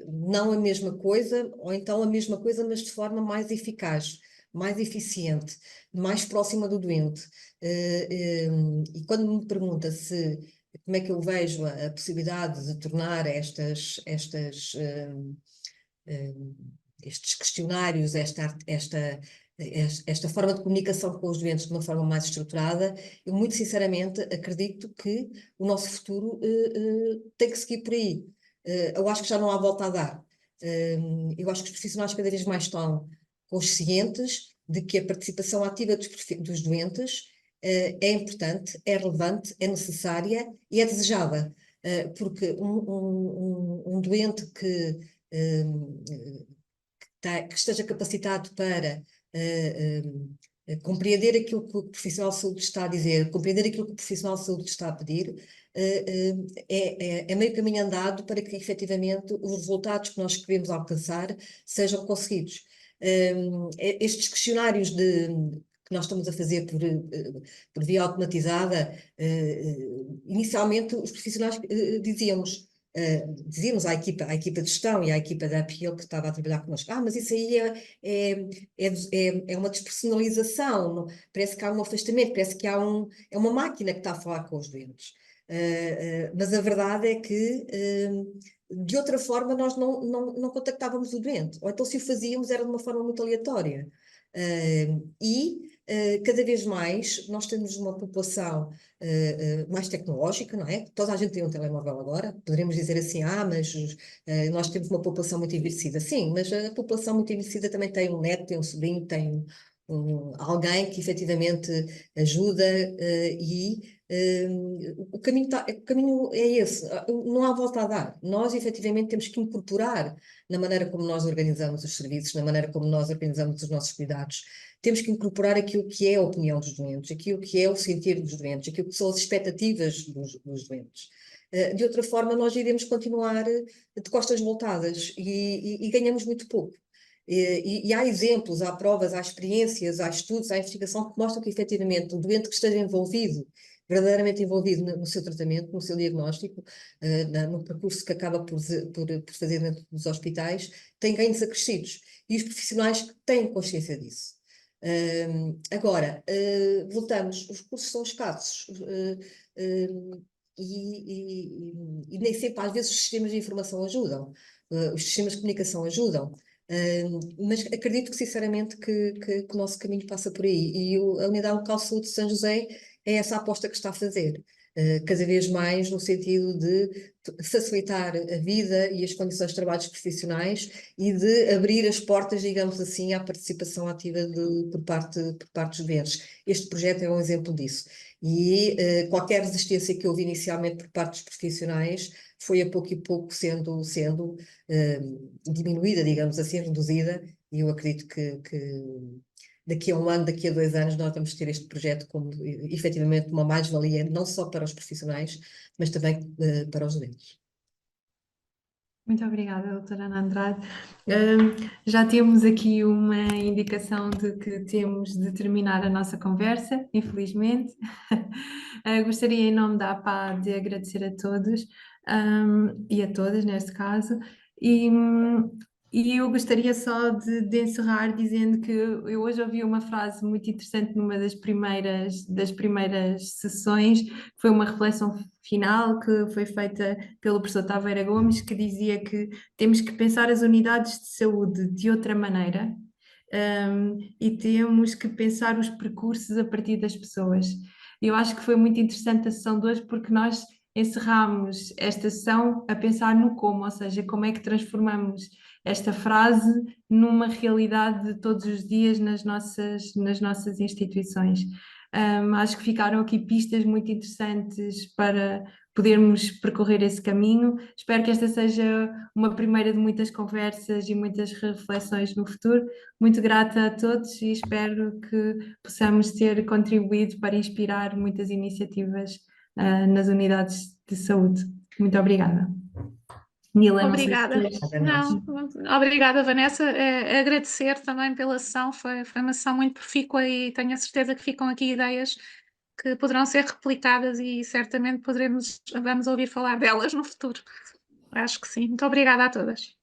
não a mesma coisa, ou então a mesma coisa, mas de forma mais eficaz, mais eficiente, mais próxima do doente. E quando me pergunta como é que eu vejo a possibilidade de tornar estes questionários, esta forma de comunicação com os doentes de uma forma mais estruturada, eu muito sinceramente acredito que o nosso futuro tem que seguir por aí. Eu acho que já não há volta a dar. Eu acho que os profissionais cada vez mais estão conscientes de que a participação ativa dos doentes é importante, é relevante, é necessária e é desejada. Porque um doente que esteja capacitado para compreender aquilo que o profissional de saúde está a dizer, compreender aquilo que o profissional de saúde está a pedir, é meio caminho andado para que efetivamente os resultados que nós queremos alcançar sejam conseguidos. Estes questionários que nós estamos a fazer por via automatizada, inicialmente os profissionais dizíamos à equipa de gestão e à equipa da Uphill que estava a trabalhar connosco, mas isso aí é uma despersonalização, parece que há um afastamento, parece que é uma máquina que está a falar com os doentes. Mas a verdade é que de outra forma nós não contactávamos o doente, ou então se o fazíamos era de uma forma muito aleatória. Cada vez mais nós temos uma população mais tecnológica, não é? Toda a gente tem um telemóvel agora, poderemos dizer assim, mas nós temos uma população muito envelhecida. Sim, mas a população muito envelhecida também tem um neto, tem um sobrinho, tem alguém que efetivamente ajuda o caminho é esse, não há volta a dar. Nós efetivamente temos que incorporar na maneira como nós organizamos os serviços, na maneira como nós organizamos os nossos cuidados, temos que incorporar aquilo que é a opinião dos doentes, aquilo que é o sentir dos doentes, aquilo que são as expectativas dos doentes. De outra forma, nós iremos continuar de costas voltadas e ganhamos muito pouco. E há exemplos, há provas, há experiências, há estudos, há investigação que mostram que efetivamente o doente que esteja verdadeiramente envolvido no seu tratamento, no seu diagnóstico, no percurso que acaba por fazer dentro dos hospitais, tem ganhos acrescidos. E os profissionais têm consciência disso. Agora, voltamos, os recursos são escassos e nem sempre, às vezes, os sistemas de informação ajudam, os sistemas de comunicação ajudam. Mas acredito que sinceramente que o nosso caminho passa por aí e a Unidade Local de Saúde de São José é essa aposta que está a fazer, cada vez mais no sentido de facilitar a vida e as condições de trabalho dos profissionais e de abrir as portas, digamos assim, à participação ativa por parte dos doentes. Este projeto é um exemplo disso. E qualquer resistência que houve inicialmente por parte dos profissionais foi a pouco e pouco sendo diminuída, digamos assim, reduzida, e eu acredito que daqui a um ano, daqui a 2 anos, nós vamos ter este projeto como efetivamente uma mais-valia, não só para os profissionais, mas também para os doentes. Muito obrigada, doutora Ana Andrade. Já temos aqui uma indicação de que temos de terminar a nossa conversa, infelizmente. Gostaria, em nome da APA, de agradecer a todos e a todas, neste caso, e eu gostaria só de encerrar dizendo que eu hoje ouvi uma frase muito interessante numa das primeiras sessões, foi uma reflexão final que foi feita pelo professor Taveira Gomes, que dizia que temos que pensar as unidades de saúde de outra maneira, e temos que pensar os percursos a partir das pessoas. Eu acho que foi muito interessante a sessão de hoje porque nós encerramos esta sessão a pensar no como, ou seja, como é que transformamos esta frase numa realidade de todos os dias nas nossas instituições. Acho que ficaram aqui pistas muito interessantes para podermos percorrer esse caminho. Espero que esta seja uma primeira de muitas conversas e muitas reflexões no futuro. Muito grata a todos e espero que possamos ter contribuído para inspirar muitas iniciativas nas unidades de saúde. Muito obrigada. Nila, não sei se Obrigada. queres. Não, obrigada, Vanessa. Agradecer também pela sessão, foi uma sessão muito profícua e tenho a certeza que ficam aqui ideias que poderão ser replicadas e certamente vamos ouvir falar delas no futuro. Acho que sim. Muito obrigada a todas.